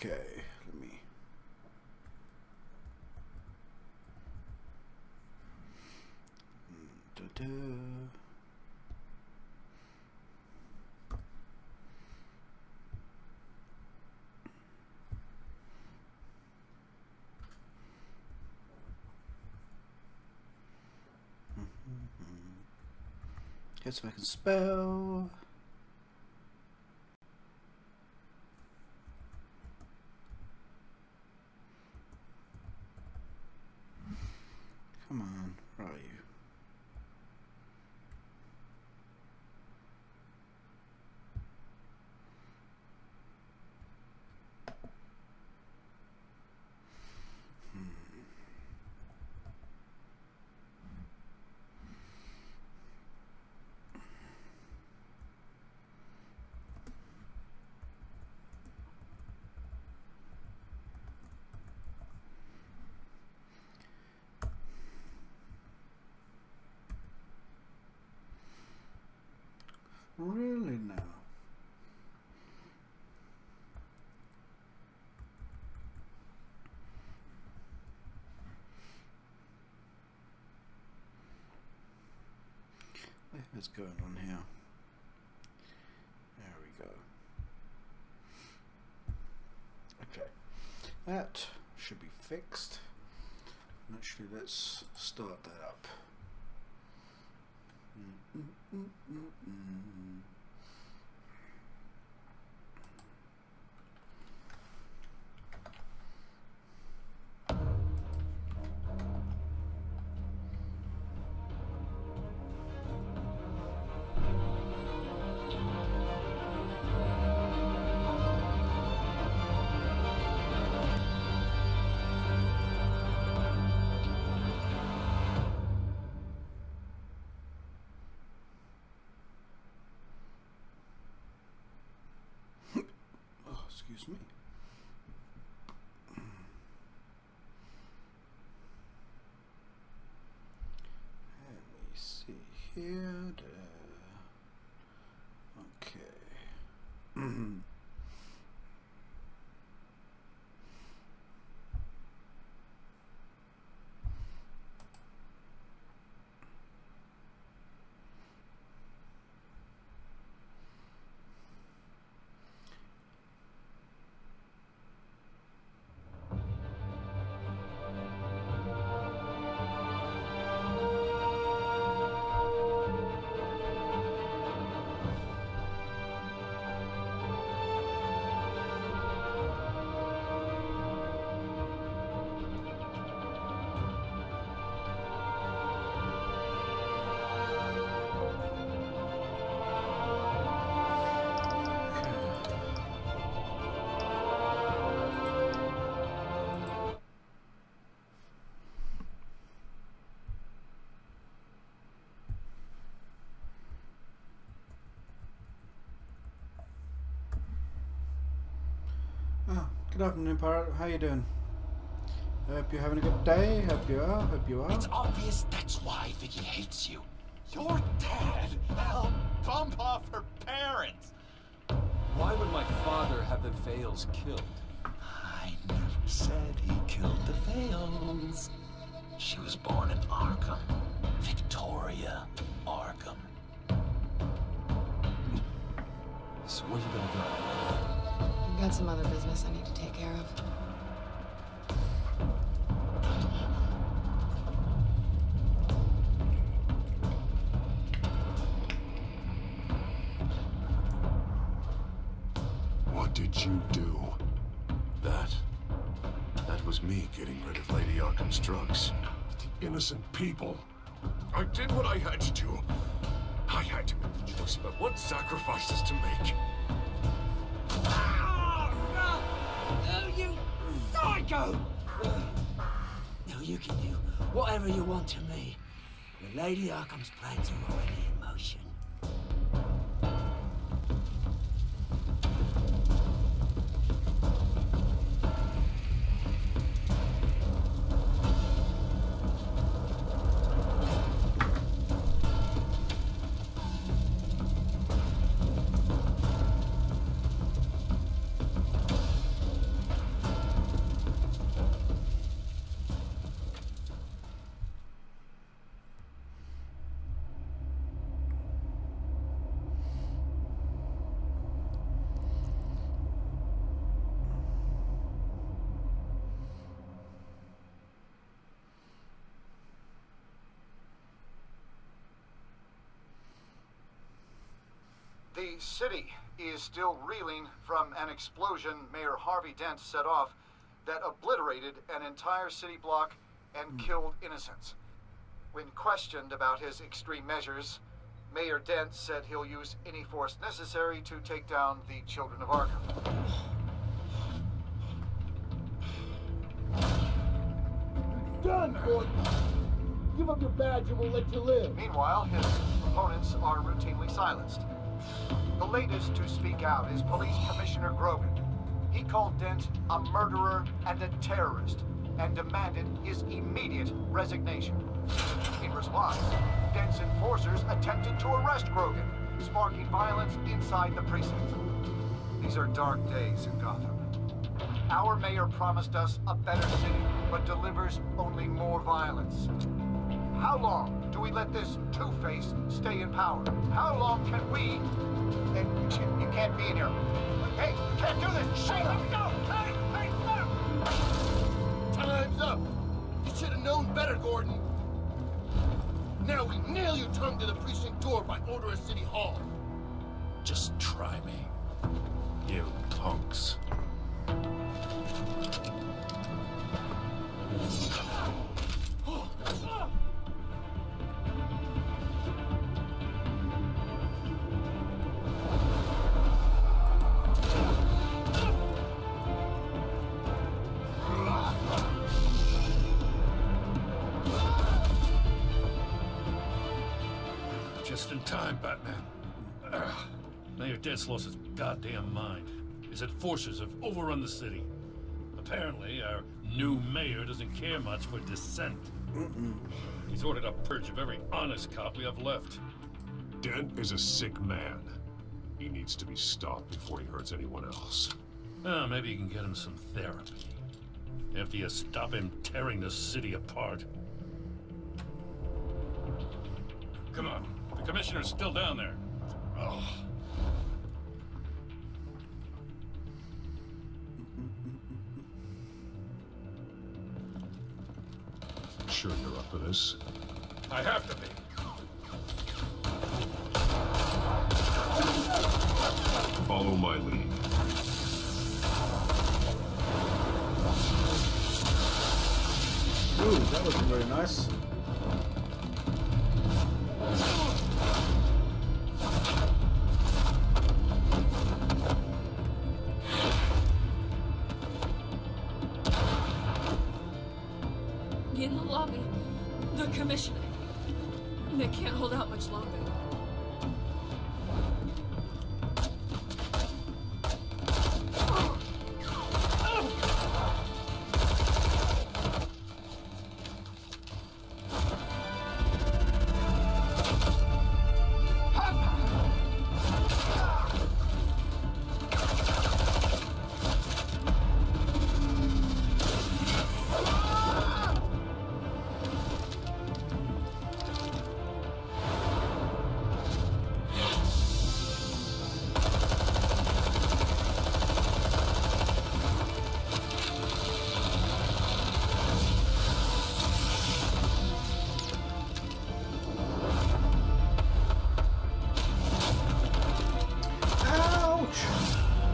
Okay, let me. Guess if I can spell. Come on, where are you? Really now? What's going on here? There we go. Okay, that should be fixed. Actually, let's start that up. Excuse me. Let me see here. Okay. Good afternoon, Pirate. How you doing? I hope you're having a good day. Hope you are. Hope you are. It's obvious that's why Vicky hates you. Your dad helped bump off her parents. Why would my father have the Vales killed? I never said he killed the Vales. She was born in Arkham. Victoria Arkham. So where you gonna go? I've got some other business I need to take care of. What did you do? That was me getting rid of Lady Arkham's drugs. The innocent people. I did what I had to do. I had to make the choice about what sacrifices to make. You psycho! Now you can do whatever you want to me. The Lady Arkham's plans are already in motion. city is still reeling from an explosion Mayor Harvey Dent set off that obliterated an entire city block and killed innocents. When questioned about his extreme measures, Mayor Dent said he'll use any force necessary to take down the Children of Arkham. Done, Gordon! Give up your badge and we'll let you live. Meanwhile, his opponents are routinely silenced. The latest to speak out is Police Commissioner Grogan. He called Dent a murderer and a terrorist and demanded his immediate resignation. In response, Dent's enforcers attempted to arrest Grogan, sparking violence inside the precinct. These are dark days in Gotham. Our mayor promised us a better city, but delivers only more violence. How long do we let this Two-Face stay in power? How long can we... You can't be in here. Hey, you can't do this! Shut up! Let me go! Hey, stop! Time's up! You should have known better, Gordon. Now we nail your tongue to the precinct door by order of City Hall. Just try me, you punks. Just in time, Batman. Mayor Dent's lost his goddamn mind. His enforcers have overrun the city. Apparently, our new mayor doesn't care much for dissent. He's ordered a purge of every honest cop we have left. Dent is a sick man. He needs to be stopped before he hurts anyone else. Maybe you can get him some therapy. After you stop him tearing the city apart. Come on. The commissioner's still down there. Oh. Sure you're up for this? I have to be. Follow my lead. Ooh, that wasn't very nice. In the lobby, the commissioner. They can't hold out much longer.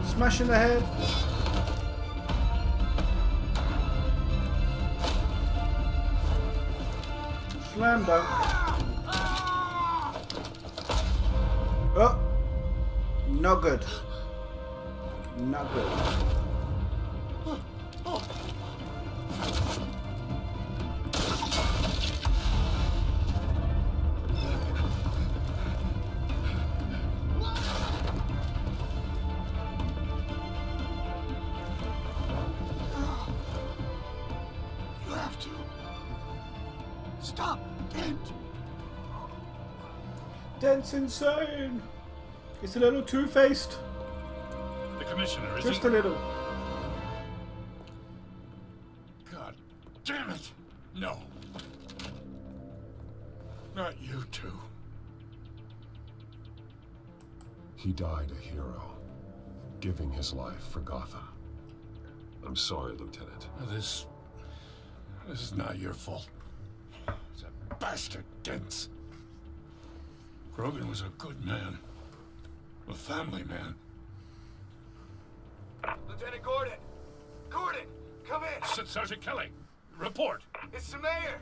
Smash in the head. Slam dunk. Oh, no good. Not good. Dent's insane. He's a little two-faced. The commissioner is just a little. God damn it! No. Not you two. He died a hero, giving his life for Gotham. I'm sorry, Lieutenant. This is not your fault. It's a bastard Dent. Grogan was a good man. A family man. Lieutenant Gordon! Gordon! Come in! Sergeant Kelly, report. It's the mayor!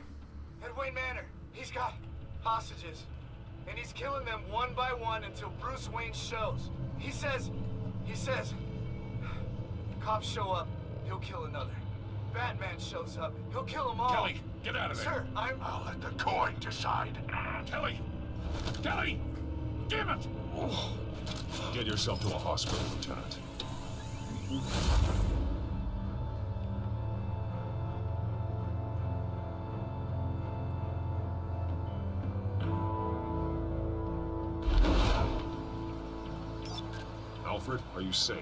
At Wayne Manor. He's got hostages. And he's killing them one by one until Bruce Wayne shows. He says, cops show up, he'll kill another. Batman shows up, he'll kill them all. Kelly, get out of there. Sir, I'll let the coin decide. Kelly! Kelly! Damn it! Get yourself to a hospital, Lieutenant. Alfred, are you safe?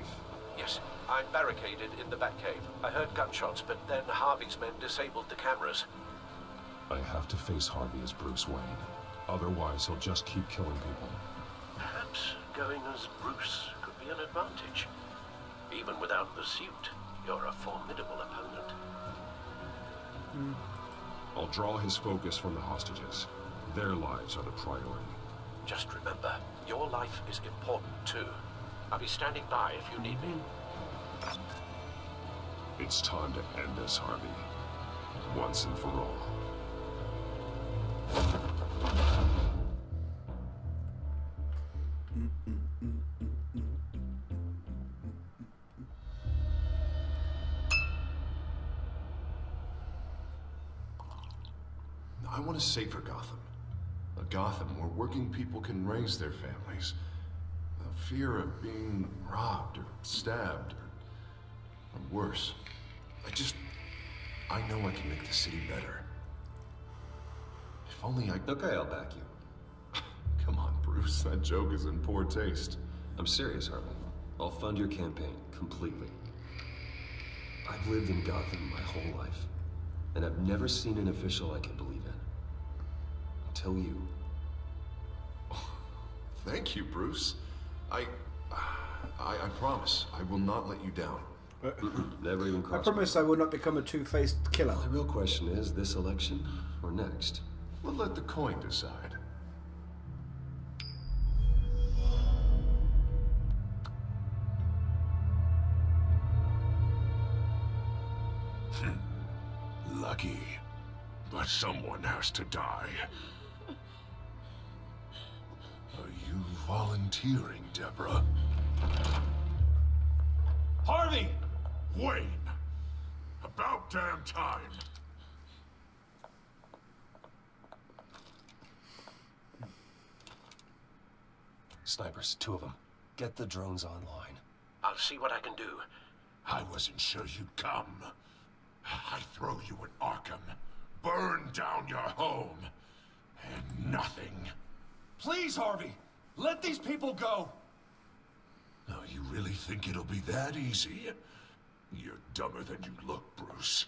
Yes, I'm barricaded in the Batcave. I heard gunshots, but then Harvey's men disabled the cameras. I have to face Harvey as Bruce Wayne. Otherwise, he'll just keep killing people. Perhaps going as Bruce could be an advantage. Even without the suit, you're a formidable opponent. I'll draw his focus from the hostages. Their lives are the priority. Just remember, your life is important too. I'll be standing by if you need me. It's time to end this, Harvey. Once and for all. I want a safer Gotham. A Gotham where working people can raise their families. Without fear of being robbed or stabbed or worse. I know I can make the city better. If only I... Okay, I'll back you. Come on, Bruce. That joke is in poor taste. I'm serious, Harvey. I'll fund your campaign, completely. I've lived in Gotham my whole life, and I've never seen an official I can believe in. Until you. Thank you, Bruce. I promise, I will not let you down. Never even I crossed promise I will not become a two-faced killer. The real question is, this election or next? We'll let the coin decide. Lucky. But someone has to die. Are you volunteering, Deborah? Harvey! Wayne! About damn time! Snipers, 2 of them. Get the drones online. I'll see what I can do. I wasn't sure you'd come. I'd throw you in Arkham, burn down your home, and nothing. Please, Harvey! Let these people go! Now, you really think it'll be that easy? You're dumber than you look, Bruce.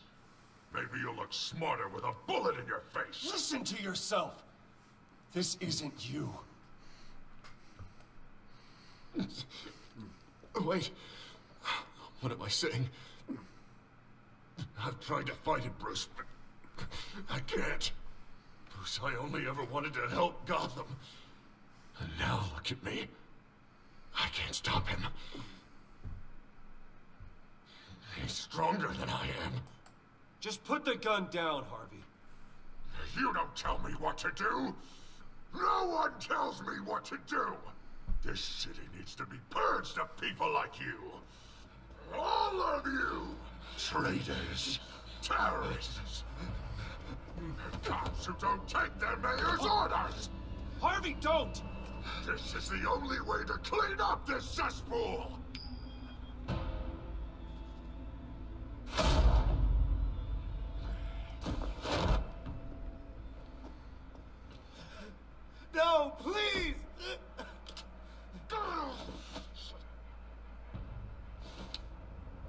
Maybe you'll look smarter with a bullet in your face. Listen to yourself! This isn't you. Wait. What am I saying? I've tried to fight it, Bruce, but I can't. Bruce, I only ever wanted to help Gotham. And now look at me. I can't stop him. He's stronger than I am. Just put the gun down, Harvey. You don't tell me what to do. No one tells me what to do. This city needs to be purged of people like you. All of you. Traitors. Terrorists. Cops who don't take their mayor's orders. Harvey, don't! This is the only way to clean up this cesspool. No, please!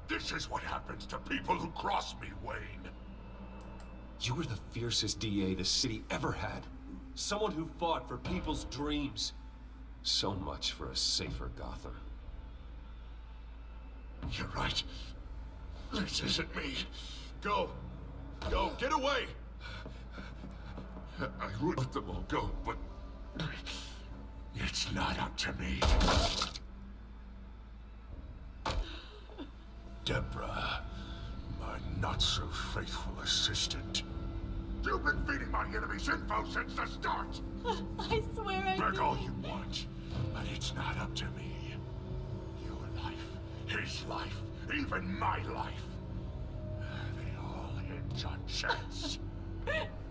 This is what happens to people who cross me, Wayne. You were the fiercest DA the city ever had. Someone who fought for people's dreams. So much for a safer Gotham. You're right. This isn't me. Go. Go. Get away. I would let them all go, but it's not up to me. Deborah, my not-so-faithful assistant. You've been feeding my enemies info since the start! I swear I Beg didn't. all you want, but it's not up to me. Your life, his life, even my life. They all hinge on chance.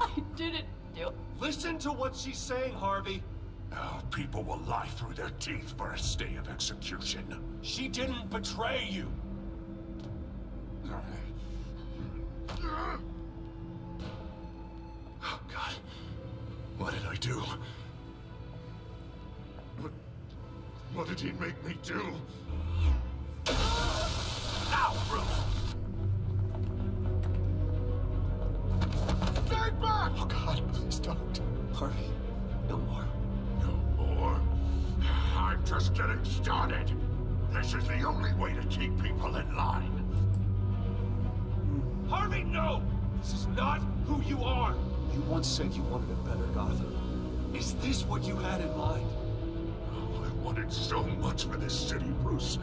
I didn't do it. Listen to what she's saying, Harvey. Now, people will lie through their teeth for a stay of execution. She didn't betray you. Oh, God. What did I do? What did he make me do? Ow, Bruce! Stay back! Oh, God, please don't. Harvey, no more. No more? I'm just getting started. This is the only way to keep people in line. Harvey, no! This is not who you are. You once said you wanted a better Gotham. Is this what you had in mind? Oh, I wanted so much for this city, Bruce,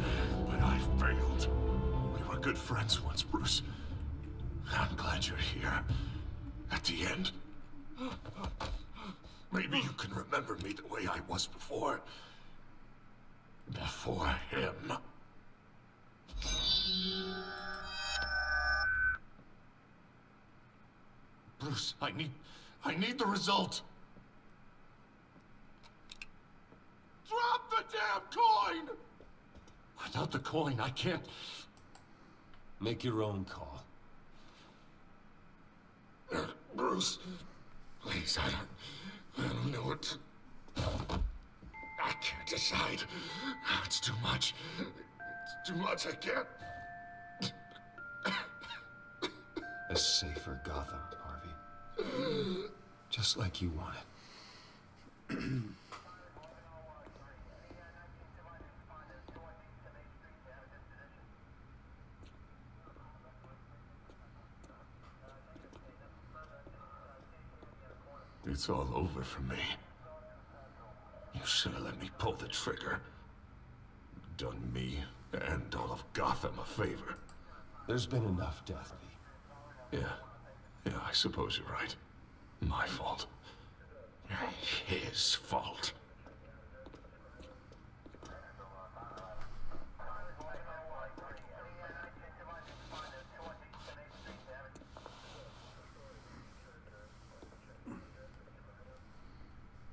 but I failed. We were good friends once, Bruce. I'm glad you're here. At the end. Maybe you can remember me the way I was before. Before him. Bruce, I need the result. Drop the damn coin! Without the coin, I can't... Make your own call. Bruce, please, I don't know what to... I can't decide. It's too much. It's too much, I can't... A safer Gotham, Harvey. Just like you wanted. It's all over for me. You should have let me pull the trigger. Done me and all of Gotham a favor. There's been enough death, Lee. Yeah, I suppose you're right. My fault. His fault.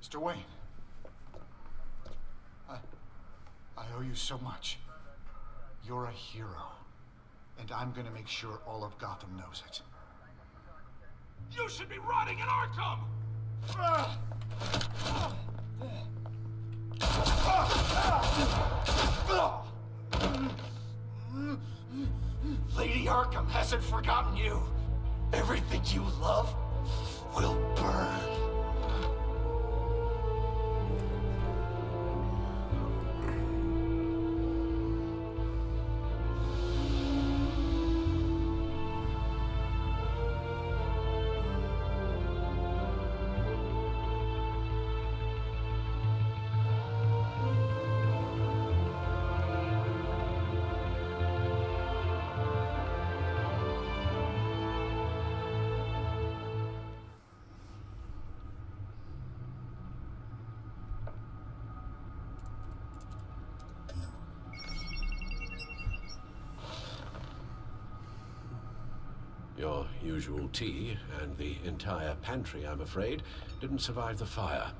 Mr. Wayne, I owe you so much. You're a hero, and I'm gonna make sure all of Gotham knows it. You should be rotting in Arkham! Lady Arkham hasn't forgotten you. Everything you love will burn. Your usual tea and the entire pantry, I'm afraid, didn't survive the fire.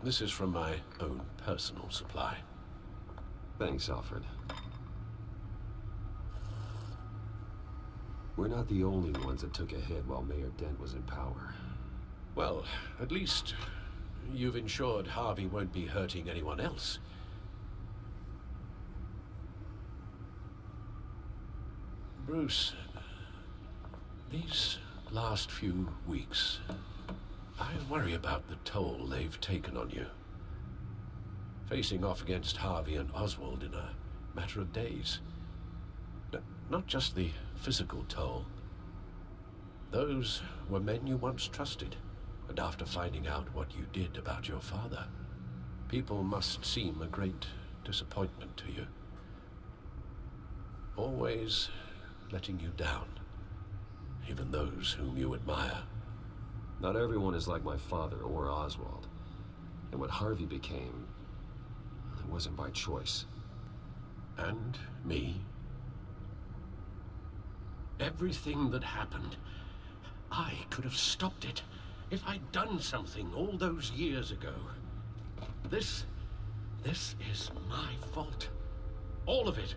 This is from my own personal supply. Thanks, Alfred. We're not the only ones that took a hit while Mayor Dent was in power. Well, at least you've ensured Harvey won't be hurting anyone else. Bruce, these last few weeks, I worry about the toll they've taken on you. Facing off against Harvey and Oswald in a matter of days. Not just the physical toll. Those were men you once trusted, and after finding out what you did about your father, people must seem a great disappointment to you. Always letting you down. Even those whom you admire. Not everyone is like my father or Oswald. And what Harvey became, it wasn't by choice. And me. Everything that happened, I could have stopped it if I'd done something all those years ago. This is my fault. All of it.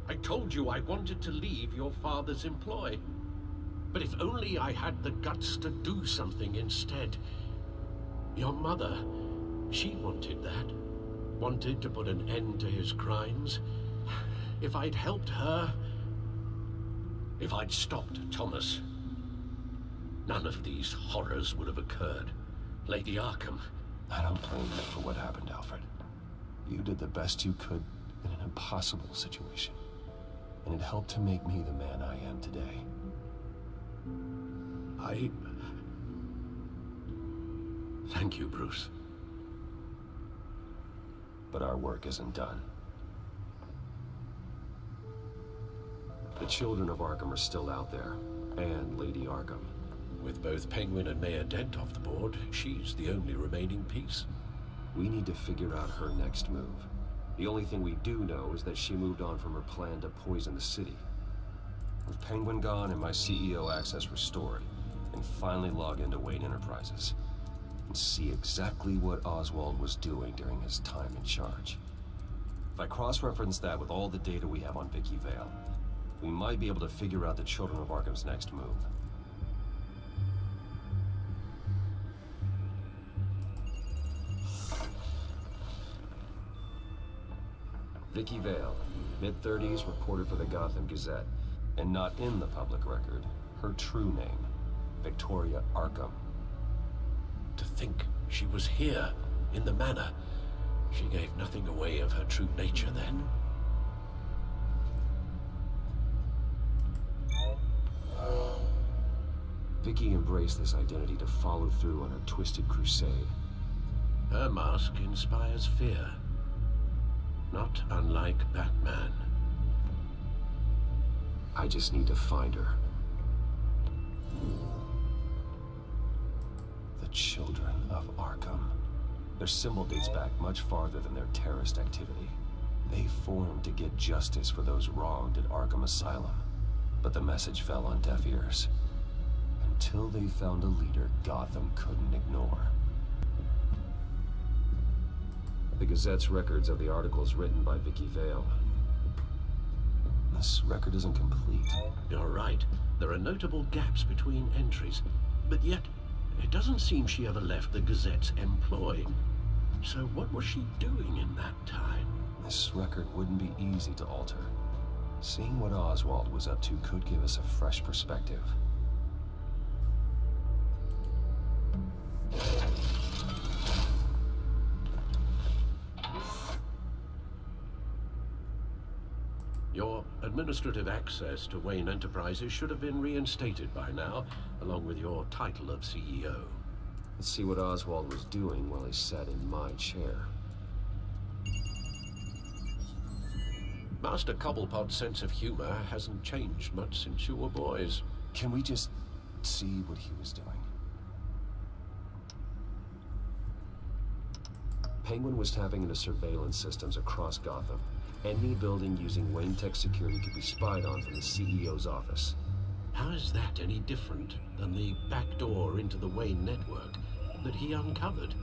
I told you I wanted to leave your father's employ. But if only I had the guts to do something instead. Your mother, she wanted that. Wanted to put an end to his crimes. If I'd helped her, if I'd stopped Thomas, none of these horrors would have occurred. Lady Arkham. I don't blame you for what happened, Alfred. You did the best you could in an impossible situation. And it helped to make me the man I am today. Thank you, Bruce. But our work isn't done. The children of Arkham are still out there, and Lady Arkham. With both Penguin and Mayor Dent off the board, she's the only remaining piece. We need to figure out her next move. The only thing we do know is that she moved on from her plan to poison the city. With Penguin gone and my CEO access restored, I can finally log into Wayne Enterprises and see exactly what Oswald was doing during his time in charge. If I cross-reference that with all the data we have on Vicky Vale, we might be able to figure out the Children of Arkham's next move. Vicky Vale, mid-30s, reported for the Gotham Gazette, and not in the public record, her true name, Victoria Arkham. To think she was here, in the manor. She gave nothing away of her true nature then. Vicky embraced this identity to follow through on her twisted crusade. Her mask inspires fear. Not unlike Batman. I just need to find her. The Children of Arkham. Their symbol dates back much farther than their terrorist activity. They formed to get justice for those wronged at Arkham Asylum. But the message fell on deaf ears. Until they found a leader Gotham couldn't ignore. The Gazette's records of the articles written by Vicky Vale. This record isn't complete. You're right. There are notable gaps between entries. But yet, it doesn't seem she ever left the Gazette's employ. So what was she doing in that time? This record wouldn't be easy to alter. Seeing what Oswald was up to could give us a fresh perspective. Your administrative access to Wayne Enterprises should have been reinstated by now, along with your title of CEO. Let's see what Oswald was doing while he sat in my chair. Master Cobblepot's sense of humor hasn't changed much since you were boys. Can we just see what he was doing? Penguin was tapping into surveillance systems across Gotham. Any building using Wayne Tech security could be spied on from the CEO's office. How is that any different than the back door into the Wayne network that he uncovered?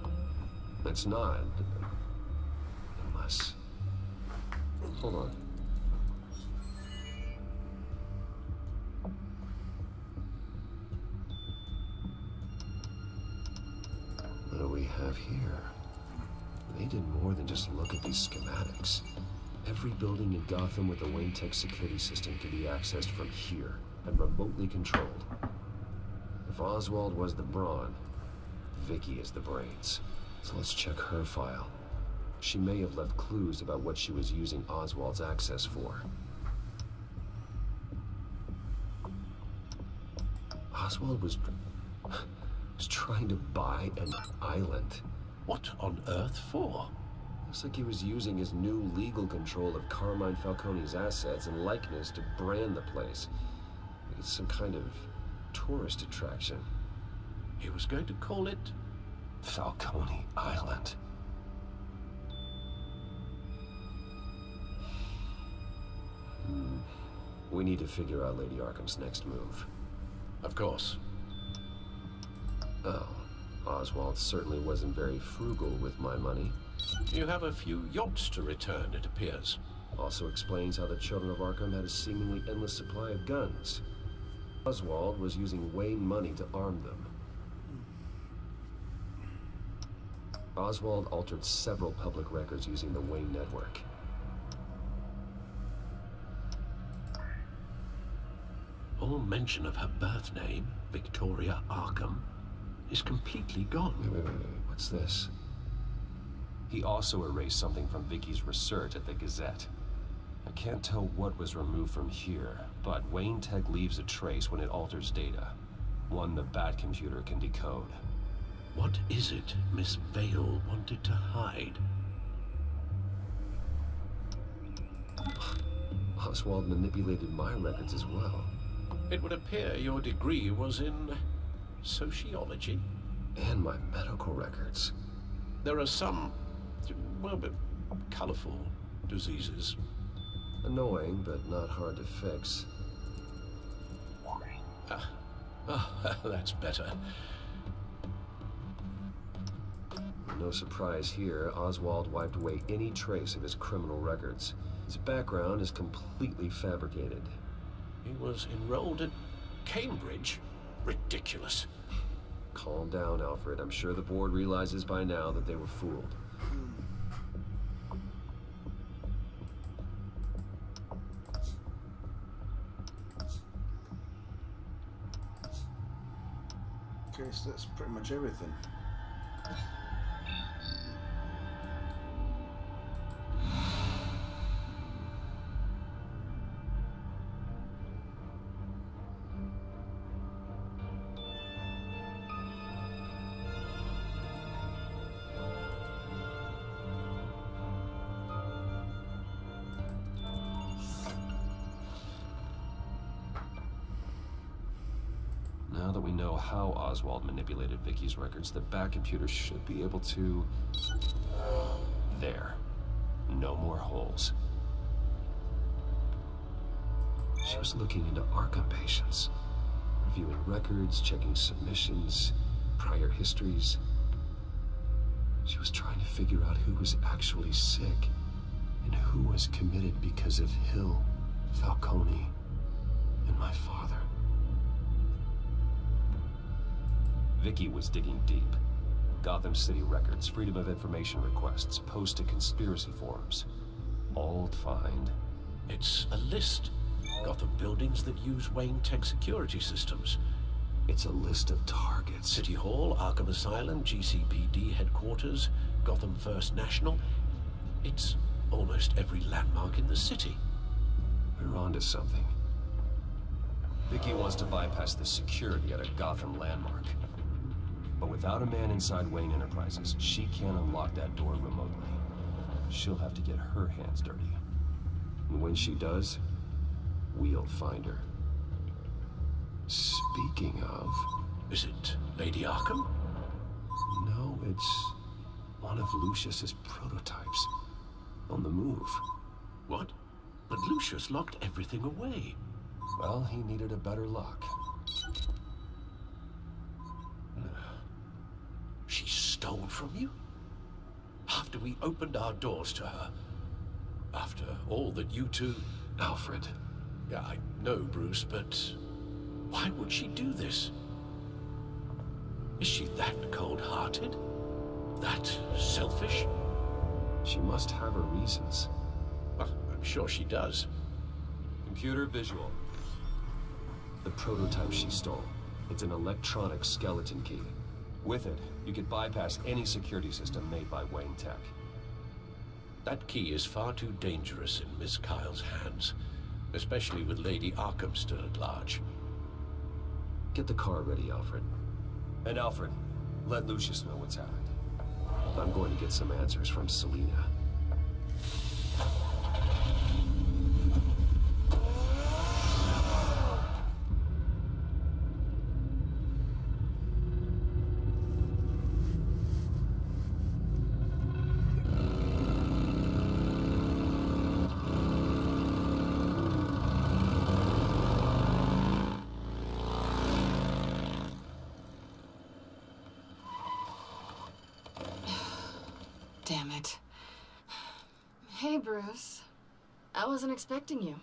It's not. Unless... Hold on. What do we have here? They did more than just look at these schematics. Every building in Gotham with the Wayne Tech security system can be accessed from here and remotely controlled. If Oswald was the brawn, Vicky is the brains. So let's check her file. She may have left clues about what she was using Oswald's access for. Oswald was trying to buy an island. What on earth for? Looks like he was using his new legal control of Carmine Falcone's assets and likeness to brand the place. Like it's some kind of tourist attraction. He was going to call it Falcone Island. We need to figure out Lady Arkham's next move. Of course. Oh, Oswald certainly wasn't very frugal with my money. You have a few yachts to return, it appears. Also explains how the Children of Arkham had a seemingly endless supply of guns. Oswald was using Wayne money to arm them. Oswald altered several public records using the Wayne network. All mention of her birth name, Victoria Arkham, is completely gone. Wait. What's this? He also erased something from Vicky's research at the Gazette. I can't tell what was removed from here, but Wayne Tech leaves a trace when it alters data. One the Bat computer can decode. What is it Miss Vale wanted to hide? Oswald manipulated my records as well. It would appear your degree was in sociology. And my medical records. There are some, well, but colorful diseases. Annoying, but not hard to fix. That's better. No surprise here, Oswald wiped away any trace of his criminal records. His background is completely fabricated. He was enrolled at Cambridge? Ridiculous. Calm down, Alfred. I'm sure the board realizes by now that they were fooled. Okay, so that's pretty much everything. Now that we know how Oswald manipulated Vicky's records, the Bat computer should be able to... There. No more holes. She was looking into Arkham patients, reviewing records, checking submissions, prior histories. She was trying to figure out who was actually sick and who was committed because of Hill, Falcone, and my father. Vicky was digging deep. Gotham City records, Freedom of Information requests, posts to conspiracy forums. All to find. It's a list. Gotham buildings that use Wayne Tech security systems. It's a list of targets. City Hall, Arkham Asylum, GCPD headquarters, Gotham First National. It's almost every landmark in the city. We're onto something. Vicky wants to bypass the security at a Gotham landmark. But without a man inside Wayne Enterprises, she can't unlock that door remotely. She'll have to get her hands dirty. And when she does, we'll find her. Speaking of... Is it Lady Arkham? No, it's one of Lucius's prototypes. On the move. What? But Lucius locked everything away. Well, he needed a better lock. She stole from you? After we opened our doors to her? After all that you two... Alfred. Yeah, I know, Bruce, but... why would she do this? Is she that cold-hearted? That selfish? She must have her reasons. Well, I'm sure she does. Computer visual. The prototype she stole. It's an electronic skeleton key. With it, you could bypass any security system made by Wayne Tech. That key is far too dangerous in Miss Kyle's hands, especially with Lady Arkham still at large. Get the car ready, Alfred. And Alfred, let Lucius know what's happened. I'm going to get some answers from Selina. Hey, Bruce. I wasn't expecting you.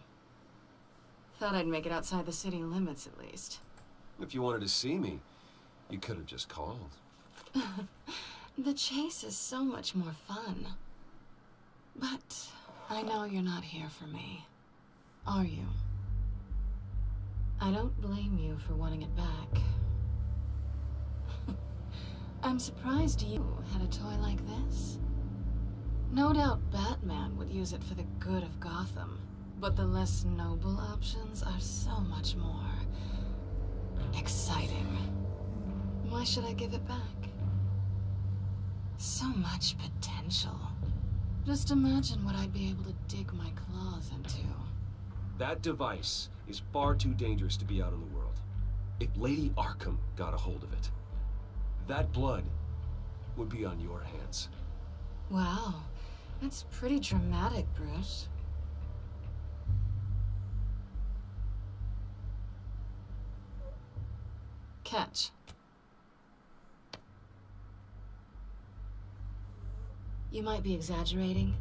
Thought I'd make it outside the city limits, at least. If you wanted to see me, you could have just called. The chase is so much more fun. But I know you're not here for me. Are you? I don't blame you for wanting it back. I'm surprised you had a toy like this. No doubt Batman would use it for the good of Gotham, but the less noble options are so much more exciting. Why should I give it back? So much potential. Just imagine what I'd be able to dig my claws into. That device is far too dangerous to be out in the world. If Lady Arkham got a hold of it, that blood would be on your hands. Wow, that's pretty dramatic, Bruce. Catch. You might be exaggerating,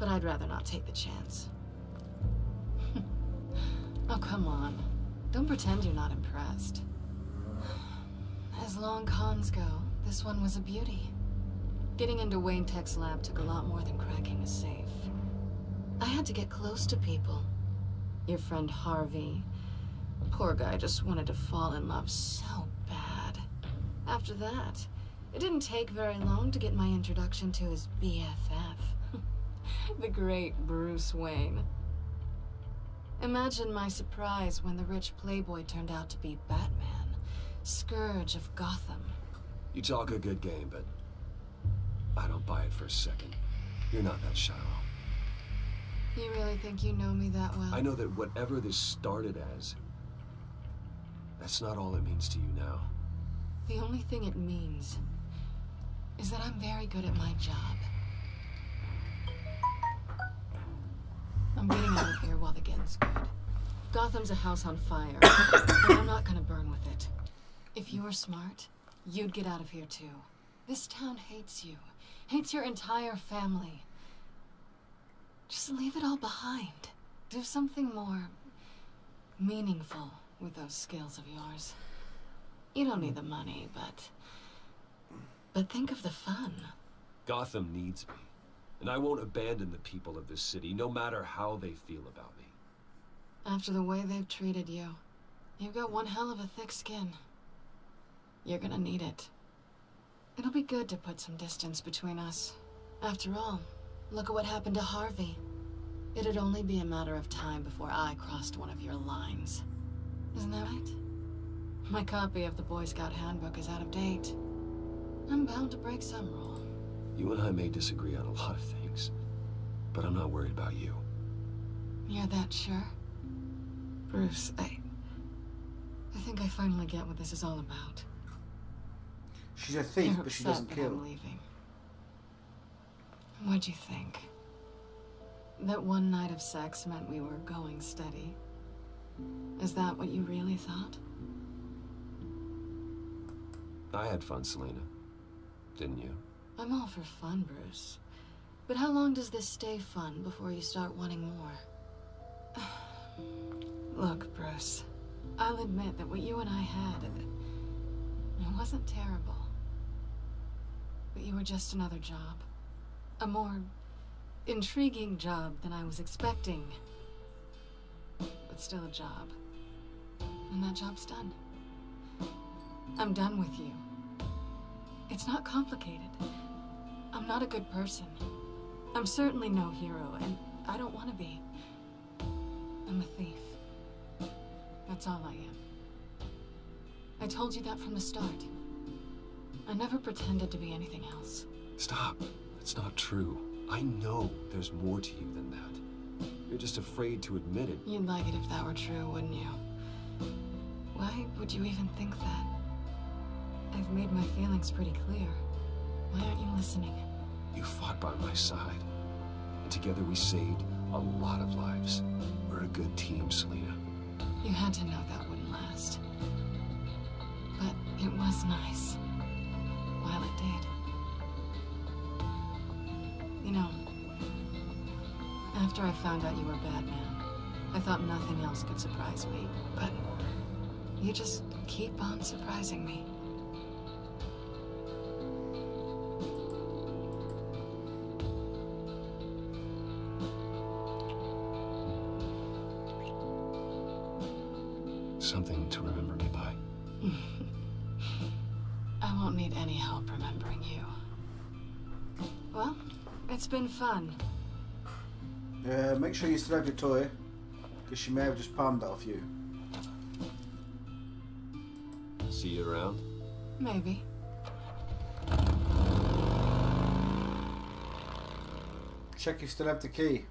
but I'd rather not take the chance. Oh, come on. Don't pretend you're not impressed. As long cons go, this one was a beauty. Getting into Wayne Tech's lab took a lot more than cracking a safe. I had to get close to people. Your friend Harvey. Poor guy just wanted to fall in love so bad. After that, it didn't take very long to get my introduction to his BFF. The great Bruce Wayne. Imagine my surprise when the rich playboy turned out to be Batman, Scourge of Gotham. You talk a good game, but I don't buy it for a second. You're not that shallow. You really think you know me that well? I know that whatever this started as, that's not all it means to you now. The only thing it means is that I'm very good at my job. I'm getting out of here while the getting's good. Gotham's a house on fire, and I'm not gonna burn with it. If you were smart, you'd get out of here too. This town hates you, hates your entire family. Just leave it all behind. Do something more meaningful with those skills of yours. You don't need the money, but think of the fun. Gotham needs me, and I won't abandon the people of this city, no matter how they feel about me. After the way they've treated you, you've got one hell of a thick skin. You're gonna need it. It'll be good to put some distance between us. After all, look at what happened to Harvey. It'd only be a matter of time before I crossed one of your lines. Isn't that right? My copy of the Boy Scout Handbook is out of date. I'm bound to break some rule. You and I may disagree on a lot of things, but I'm not worried about you. You're that sure? Bruce, I think I finally get what this is all about. She's a thief, You're but she upset doesn't that kill. I'm leaving. What'd you think? That one night of sex meant we were going steady? Is that what you really thought? I had fun, Selina. Didn't you? I'm all for fun, Bruce. But how long does this stay fun before you start wanting more? Look, Bruce, I'll admit that what you and I had, it wasn't terrible. But you were just another job. A more intriguing job than I was expecting. But still a job. And that job's done. I'm done with you. It's not complicated. I'm not a good person. I'm certainly no hero, and I don't want to be. I'm a thief. That's all I am. I told you that from the start. I never pretended to be anything else. Stop. That's not true. I know there's more to you than that. You're just afraid to admit it. You'd like it if that were true, wouldn't you? Why would you even think that? I've made my feelings pretty clear. Why aren't you listening? You fought by my side, and together we saved a lot of lives. We're a good team, Selina. You had to know that wouldn't last. But it was nice. While it did. You know, after I found out you were Batman, I thought nothing else could surprise me, but you just keep on surprising me. Something to remember me by? I won't need any help remembering you. Well, it's been fun. Make sure you still have your toy, because she may have just palmed that off you. See you around? Maybe. Check you still have the key.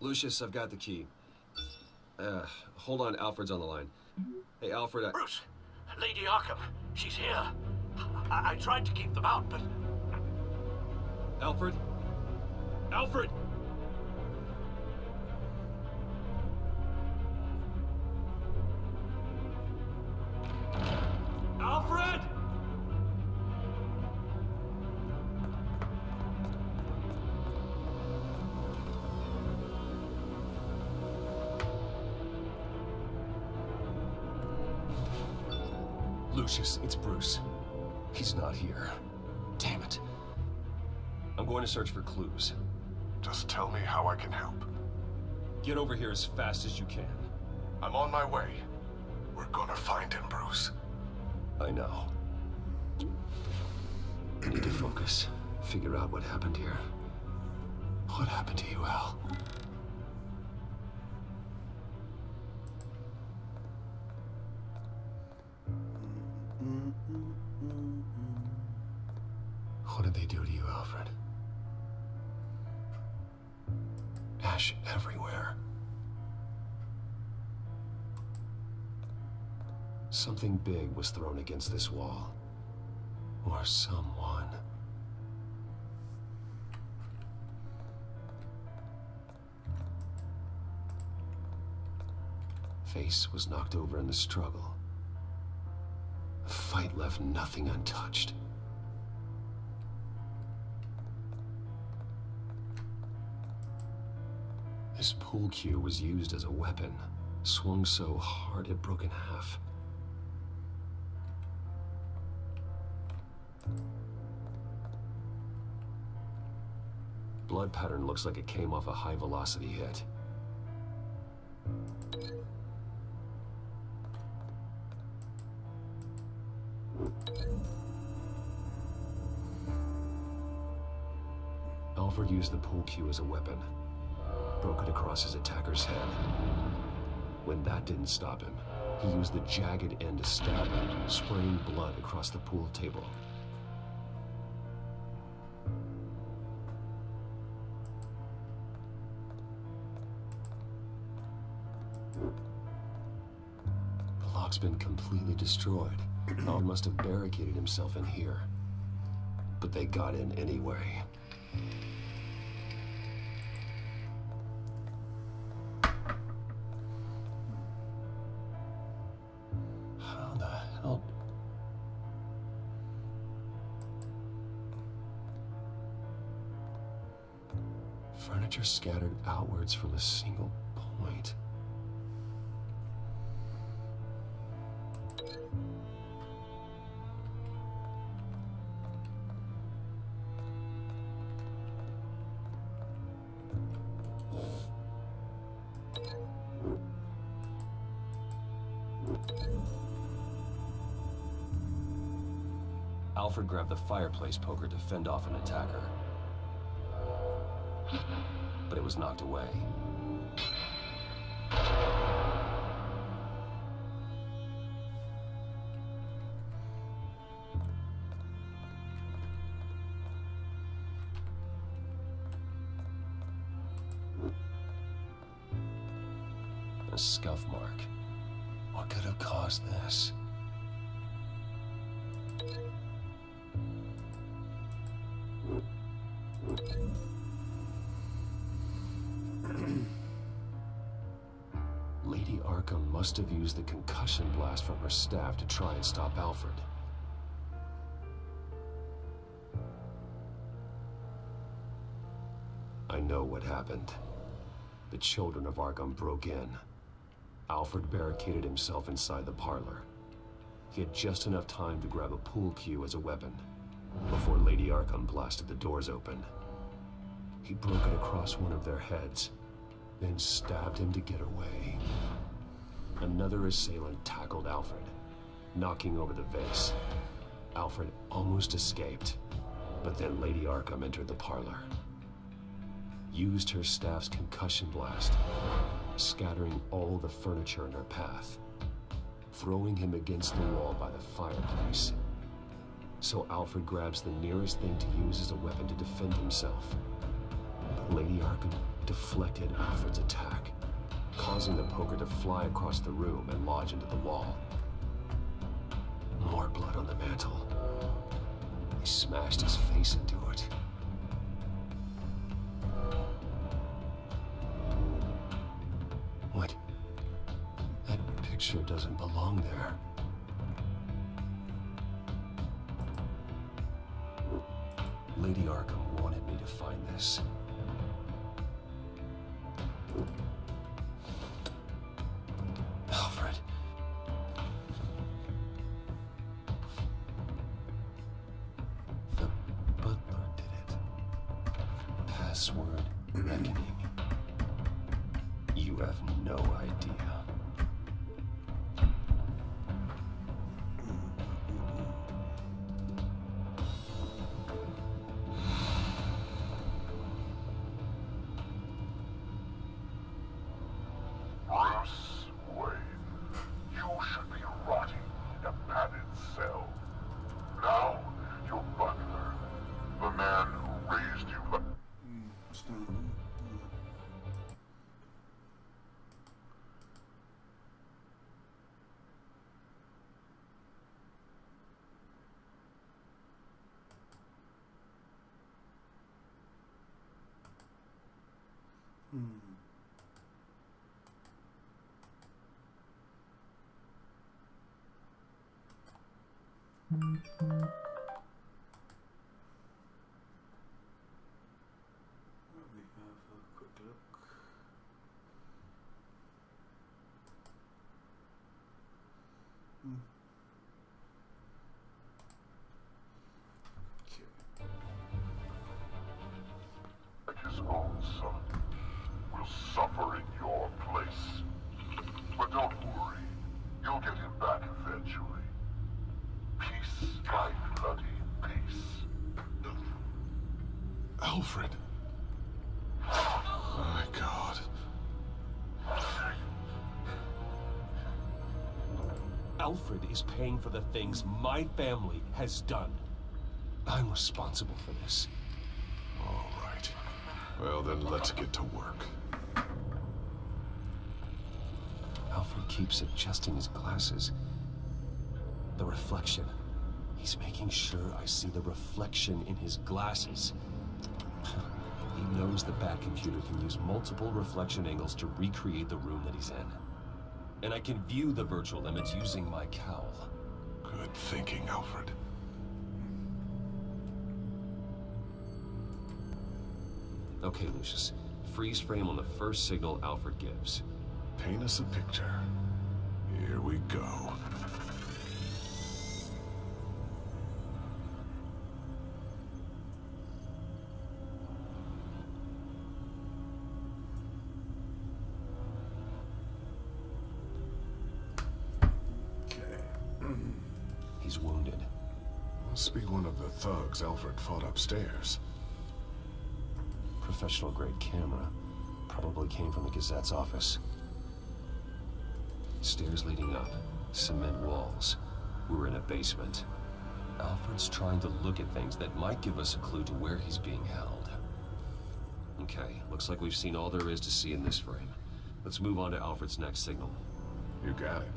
Lucius, I've got the key. Hold on, Alfred's on the line. Hey, Alfred, Bruce, Lady Arkham, she's here. I tried to keep them out, but... Alfred? Alfred! Alfred! Lucius, it's Bruce. He's not here. Damn it. I'm going to search for clues. Just tell me how I can help. Get over here as fast as you can. I'm on my way. We're gonna find him, Bruce. I know. I need to focus. Figure out what happened here. What happened to you, Al? What did they do to you, Alfred? Ash everywhere. Something big was thrown against this wall. Or someone. Face was knocked over in the struggle. The fight left nothing untouched. This pool cue was used as a weapon, swung so hard it broke in half. Blood pattern looks like it came off a high-velocity hit. Alfred used the pool cue as a weapon. Broke it across his attacker's head. When that didn't stop him, he used the jagged end to stab him, spraying blood across the pool table. The lock's been completely destroyed. Al must have barricaded himself in here. But they got in anyway. How the hell? Furniture scattered outwards from a single point. Alfred grabbed the fireplace poker to fend off an attacker. But it was knocked away. A scuff mark. What could have caused this? Lady Arkham must have used the concussion blast from her staff to try and stop Alfred. I know what happened. The children of Arkham broke in. Alfred barricaded himself inside the parlor. He had just enough time to grab a pool cue as a weapon before Lady Arkham blasted the doors open. He broke it across one of their heads, then stabbed him to get away. Another assailant tackled Alfred, knocking over the vase. Alfred almost escaped, but then Lady Arkham entered the parlor. Used her staff's concussion blast, scattering all the furniture in her path, throwing him against the wall by the fireplace. So Alfred grabs the nearest thing to use as a weapon to defend himself. Lady Arkham deflected Alfred's attack, causing the poker to fly across the room and lodge into the wall. More blood on the mantle. He smashed his face into it. What? That picture doesn't belong there. Lady Arkham wanted me to find this. Alfred. The butler did it. Password reckoning. You have no idea. His own son will suffer in your place. But don't worry, you'll get him back eventually. Peace, my bloody peace. Alfred. My God. Alfred is paying for the things my family has done. I'm responsible for this. All right. Well, then let's get to work. Alfred keeps adjusting his glasses. The reflection. He's making sure I see the reflection in his glasses. He knows the Batcomputer can use multiple reflection angles to recreate the room that he's in. And I can view the virtual image using my cowl. Good thinking, Alfred. Okay, Lucius. Freeze frame on the first signal Alfred gives. Paint us a picture. Here we go. He's wounded. Must be one of the thugs Alfred fought upstairs. Professional-grade camera. Probably came from the Gazette's office. Stairs leading up. Cement walls. We're in a basement. Alfred's trying to look at things that might give us a clue to where he's being held. Okay, looks like we've seen all there is to see in this frame. Let's move on to Alfred's next signal. You got it.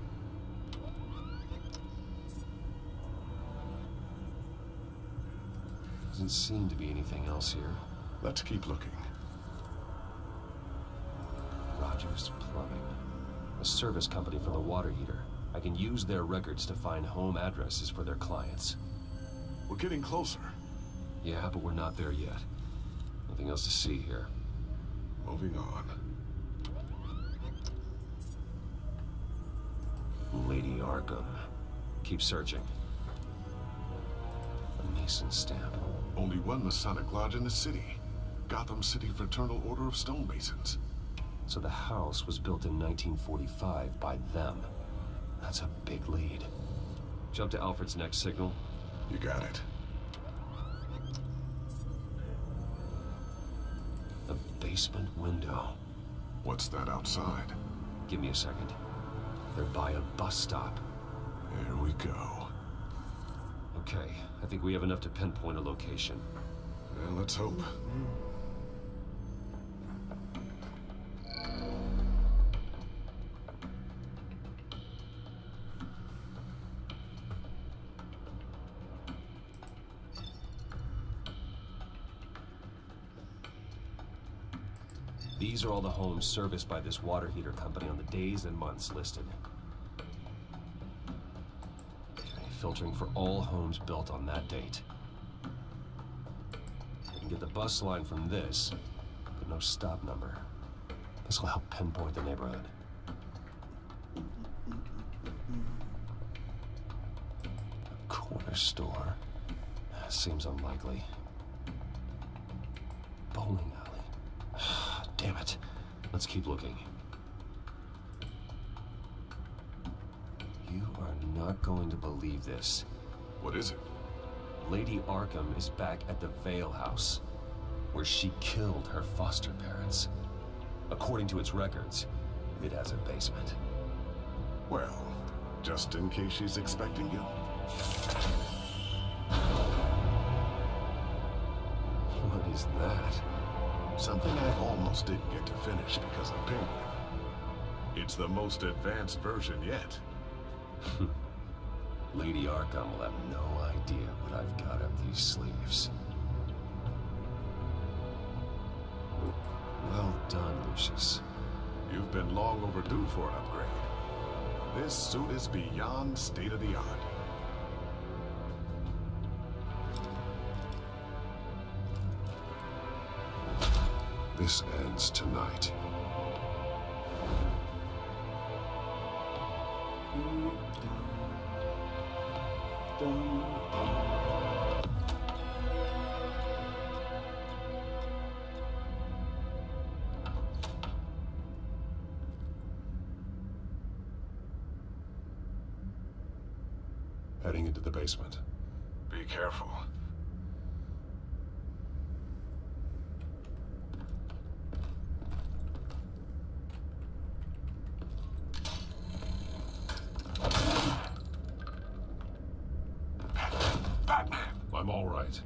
Doesn't seem to be anything else here. Let's keep looking. Rogers Plumbing. A service company for the water heater. I can use their records to find home addresses for their clients. We're getting closer. Yeah, but we're not there yet. Nothing else to see here. Moving on. Lady Arkham. Keep searching. A Mason stamp. Only one Masonic lodge in the city. Gotham City Fraternal Order of Stonemasons. So the house was built in 1945 by them. That's a big lead. Jump to Alfred's next signal. You got it. The basement window. What's that outside? Give me a second. They're by a bus stop. Here we go. Okay, I think we have enough to pinpoint a location. Well, let's hope. These are all the homes serviced by this water heater company on the days and months listed. Okay, filtering for all homes built on that date. We can get the bus line from this, but no stop number. This will help pinpoint the neighborhood. A corner store. Seems unlikely. Bowling alley. Damn it. Let's keep looking. You are not going to believe this. What is it? Lady Arkham is back at the Vale House, where she killed her foster parents. According to its records, it has a basement. Well, just in case she's expecting you. What is that? Something I almost didn't get to finish because of Penguin. It's the most advanced version yet. Lady Arkham will have no idea what I've got up these sleeves. Well done, Lucius. You've been long overdue for an upgrade. This suit is beyond state-of-the-art. This ends tonight. Heading into the basement. Be careful. I'm all right.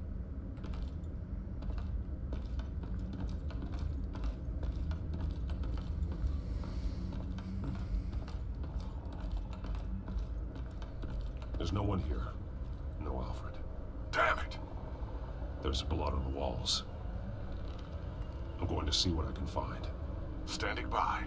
There's no one here. No Alfred. Damn it! There's blood on the walls. I'm going to see what I can find. Standing by.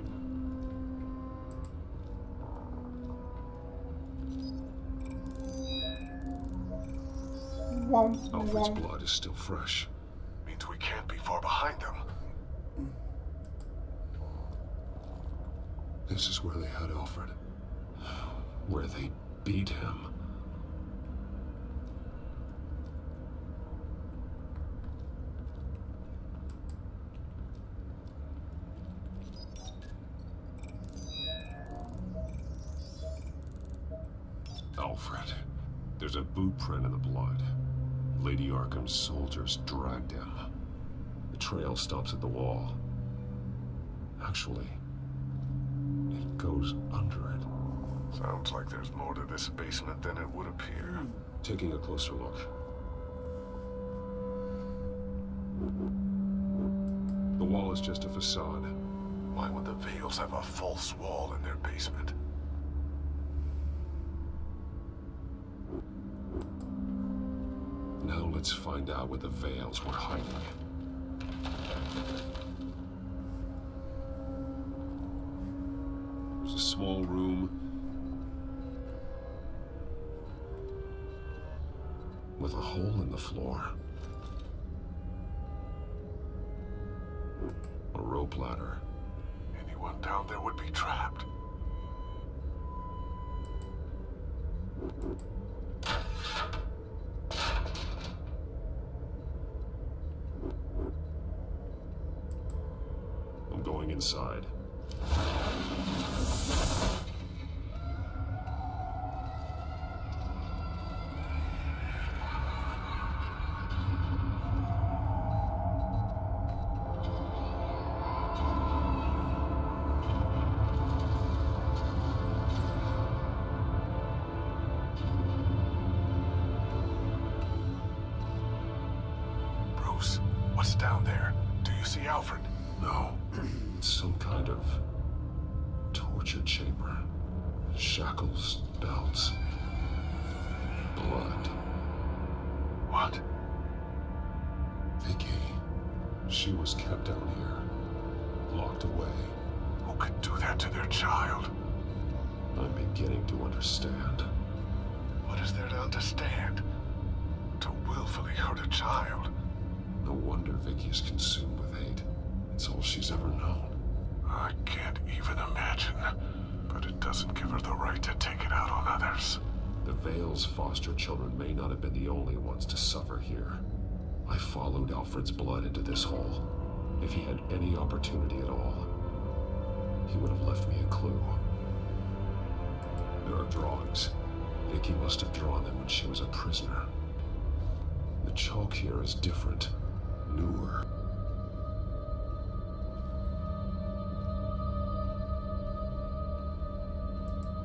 Alfred's blood is still fresh. Means we can't be far behind them. This is where they had Alfred. Where they beat him. Alfred. There's a boot print in the blood. Lady Arkham's soldiers dragged him. The trail stops at the wall. Actually, it goes under it. Sounds like there's more to this basement than it would appear. Taking a closer look. The wall is just a facade. Why would the Vales have a false wall in their basement? Now let's find out where the Vales were hiding. There's a small room with a hole in the floor. A rope platter. Anyone down there would be trapped. I'm going inside. Bruce, what's down there? Do you see Alfred? No. It's some kind of torture chamber. Shackles, belts, blood. What? Vicky. She was kept down here, locked away. Who could do that to their child? I'm beginning to understand. What is there to understand? To willfully hurt a child? No wonder Vicky is consumed with hate. It's all she's ever known. I can't even imagine. But it doesn't give her the right to take it out on others. The Vale's foster children may not have been the only ones to suffer here. I followed Alfred's blood into this hole. If he had any opportunity at all, he would have left me a clue. There are drawings. Vicky must have drawn them when she was a prisoner. The chalk here is different, newer.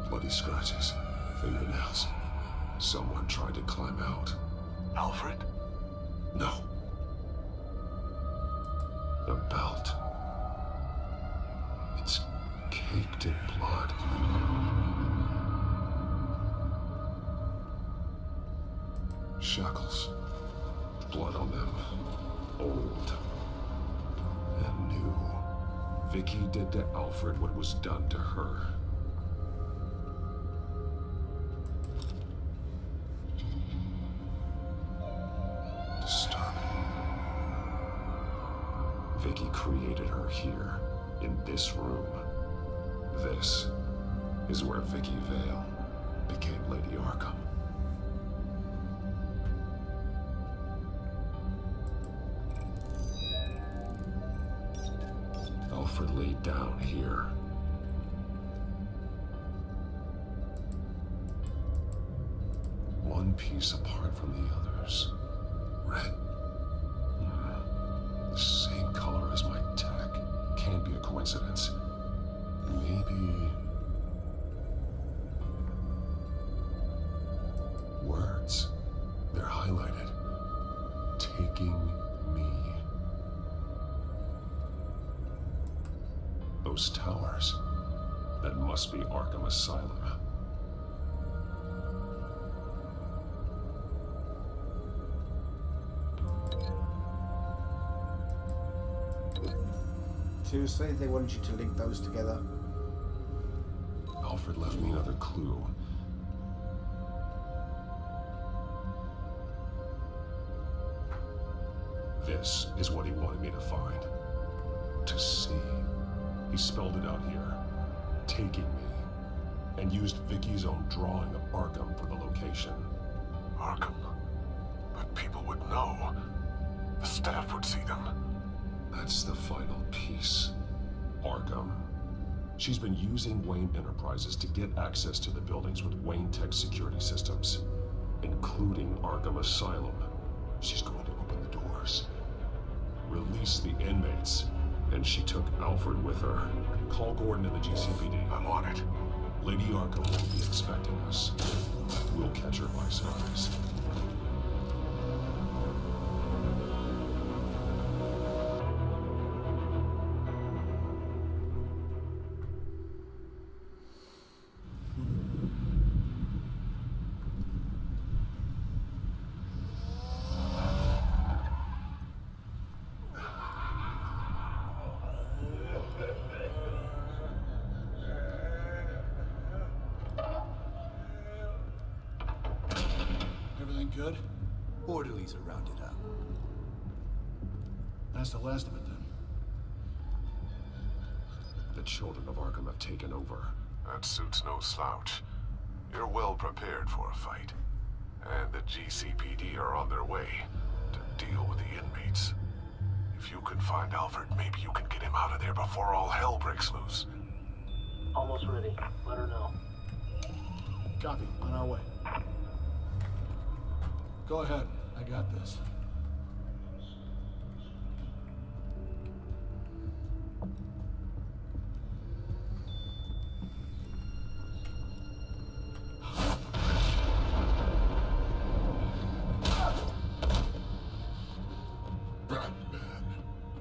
Bloody scratches, fingernails. Someone tried to climb out. Alfred? No. A belt. It's caked in blood. Shackles. Blood on them. Old. And new. Vicky did to Alfred what was done to her. Disturbing. Vicky created her here, in this room. This is where Vicky Vale became Lady Arkham. Alfred laid down here. One piece apart from the others. Red. The same color as my tech. Can't be a coincidence. Maybe... words. They're highlighted. Taking me. Those towers. That must be Arkham Asylum. Seriously, they wanted you to link those together? Alfred left me another clue. This is what he wanted me to find. To see. He spelled it out here. Taking me. And used Vicky's own drawing of Arkham for the location. Arkham? But people would know. The staff would see them. That's the final piece. Arkham. She's been using Wayne Enterprises to get access to the buildings with Wayne Tech security systems, including Arkham Asylum. She's going to open the doors, release the inmates, and she took Alfred with her. Call Gordon in the GCPD. I'm on it. Lady Arkham will be expecting us. We'll catch her by surprise. Good? Orderlies are rounded up. That's the last of it, then. the Children of Arkham have taken over. That suit's no slouch. You're well prepared for a fight. And the GCPD are on their way to deal with the inmates. If you can find Alfred, maybe you can get him out of there before all hell breaks loose. Almost ready. Let her know. Copy. On our way. Go ahead. I got this.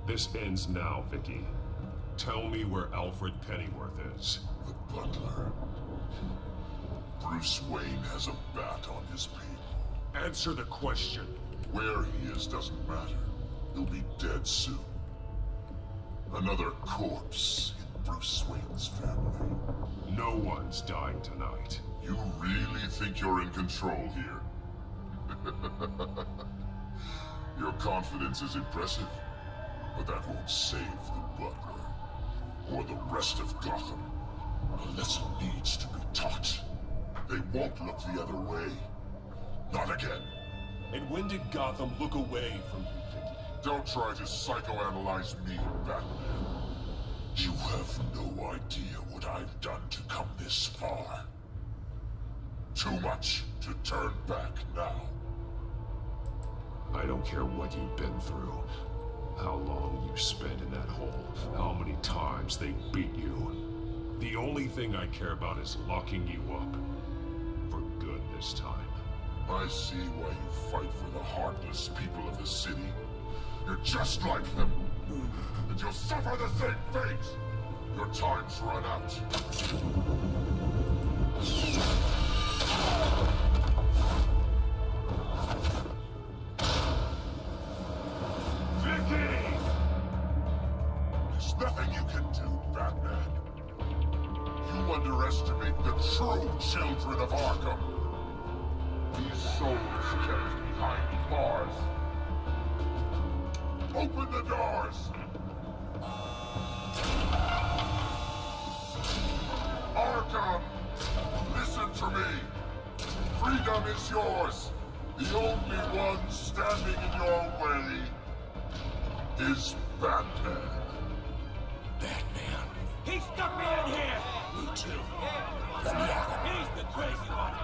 This ends now, Vicky. Tell me where Alfred Pennyworth is. The butler. Bruce Wayne has a bat on his people. Answer the question. Where he is doesn't matter. He'll be dead soon. Another corpse in Bruce Wayne's family. No one's dying tonight. You really think you're in control here? Your confidence is impressive. But that won't save the butler, or the rest of Gotham. A lesson needs to be taught. They won't look the other way. Not again. And when did Gotham look away from you, Vicky? Don't try to psychoanalyze me, Batman. You have no idea what I've done to come this far. Too much to turn back now. I don't care what you've been through. How long you spent in that hole. How many times they beat you. The only thing I care about is locking you up. For good this time. I see why you fight for the heartless people of the city. You're just like them. And you'll suffer the same fate. Your time's run out. There's nothing you can do, Batman. You underestimate the true children of Arkham. These souls kept behind bars. Open the doors! Arkham! Listen to me! Freedom is yours! The only one standing in your way is Batman. Batman. He stuck me in here! Me too. Let me out. He's the crazy one.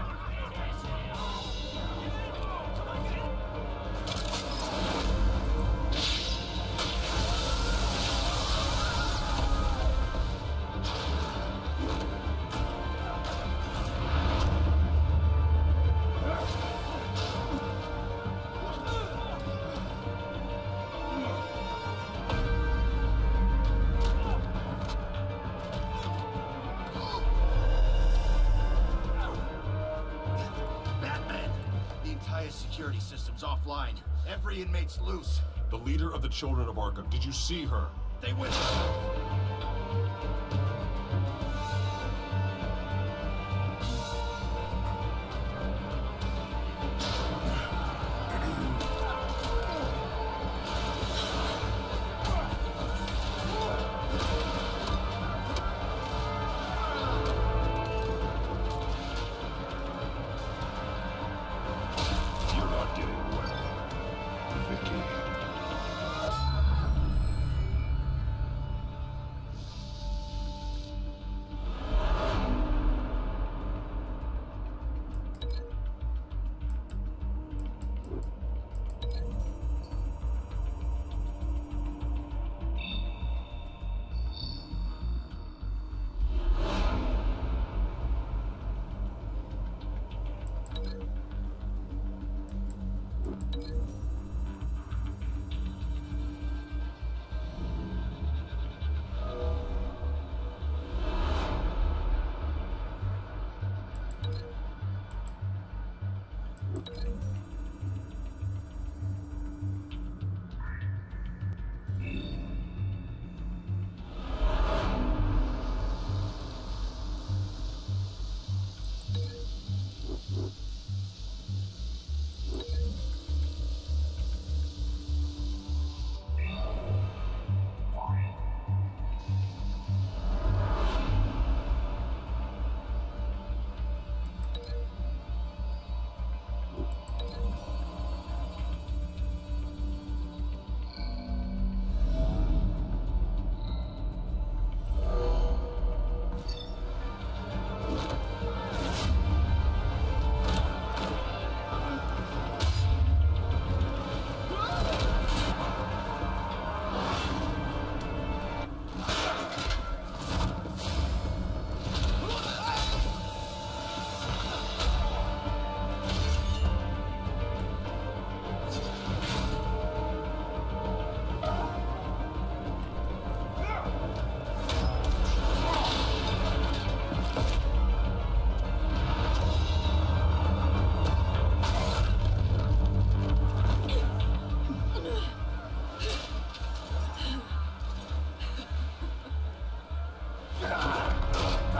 Security system's offline. Every inmate's loose. The leader of the Children of Arkham, did you see her? They went.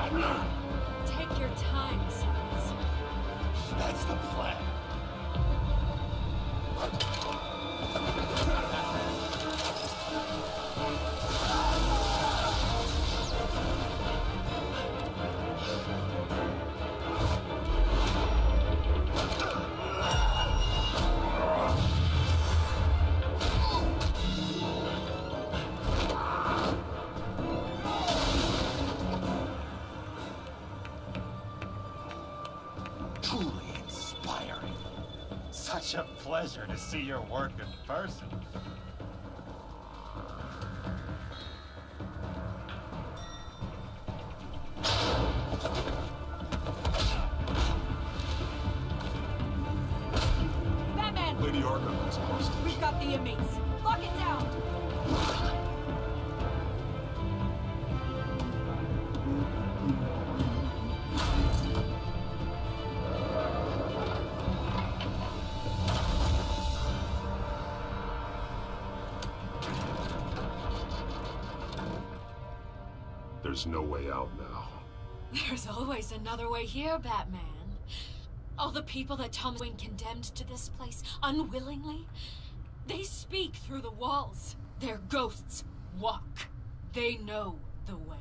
Take your time, sons. That's the plan. Truly inspiring. Such a pleasure to see your work in person. Batman! Lady Arkham is hostage. We've got the inmates. Lock it down! There's no way out now. There's always another way here, Batman. All the people that Thomas Wayne condemned to this place unwillingly, they speak through the walls. Their ghosts walk. They know the way.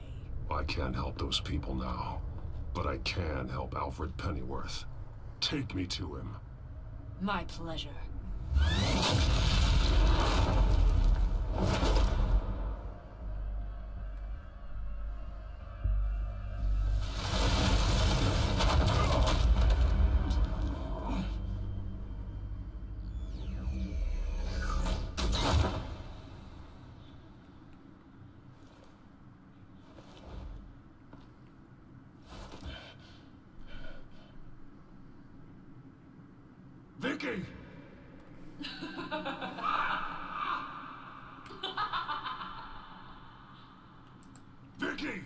I can't help those people now, but I can help Alfred Pennyworth. Take me to him. My pleasure. Vicky! Vicky!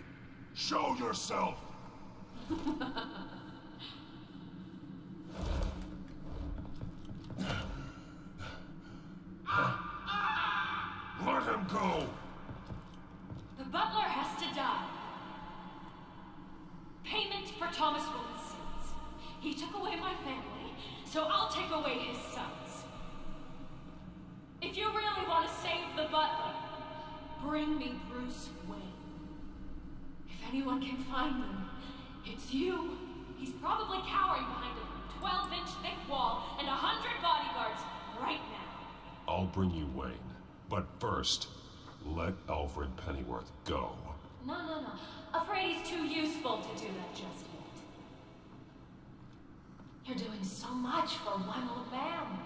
Show yourself! Let him go! The butler has to die. Payment for Thomas Wayne's sins. He took away my family, so I'll take away his sons. If you really want to save the butler, bring me Bruce Wayne. If anyone can find him, it's you. He's probably cowering behind a 12-inch thick wall and 100 bodyguards right now. I'll bring you Wayne, but first, let Alfred Pennyworth go. No. Afraid he's too useful to do that just yet. You're doing so much for one old man.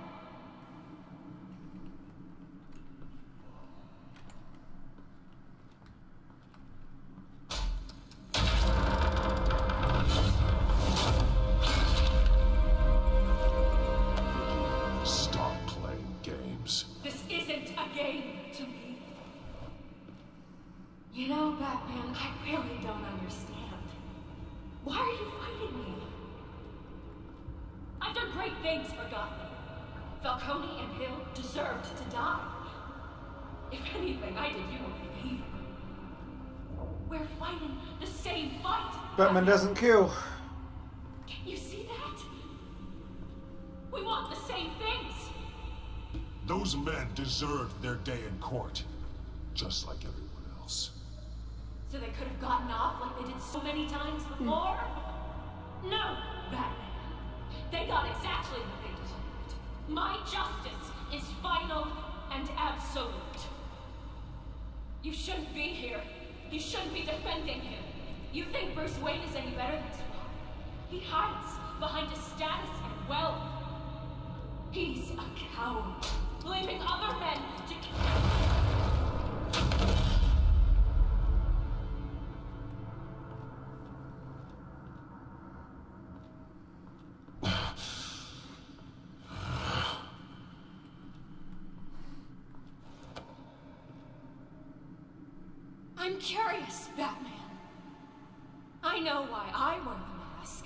Stop playing games. This isn't a game to me. You know, Batman, I really don't understand. Why are you fighting me? I've done great things for Gotham. Falcone and Hill deserved to die. If anything, I did you a favor. We're fighting the same fight. Batman doesn't kill. Can you see that? We want the same things. Those men deserved their day in court, just like everyone else. So they could have gotten off like they did so many times before? No, Batman. They got exactly what they deserved. My justice is final and absolute. You shouldn't be here. You shouldn't be defending him. You think Bruce Wayne is any better than Spark? He hides behind his status and wealth. He's a coward, blaming other men to... I'm curious, Batman. I know why I wear the mask.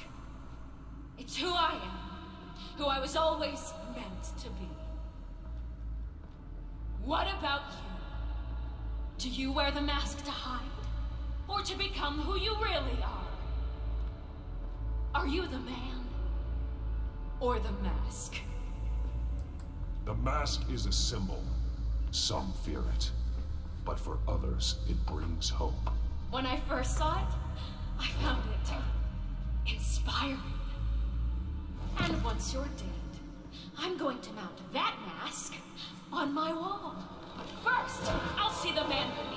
It's who I am, who I was always meant to be. What about you? Do you wear the mask to hide? Or to become who you really are? Are you the man? Or the mask? The mask is a symbol. Some fear it. But for others, it brings hope. When I first saw it, I found it inspiring. And once you're dead, I'm going to mount that mask on my wall. But first, I'll see the man beneath.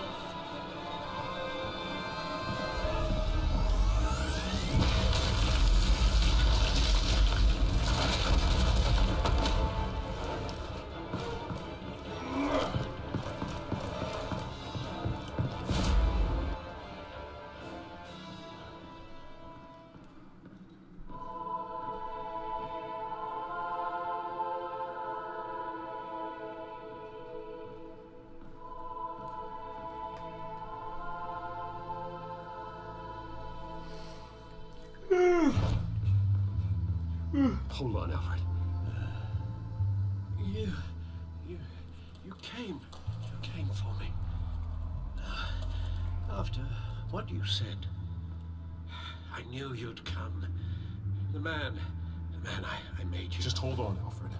Hold on, Alfred. You came for me. After what you said, I knew you'd come. The man I made you. Just hold on, Alfred.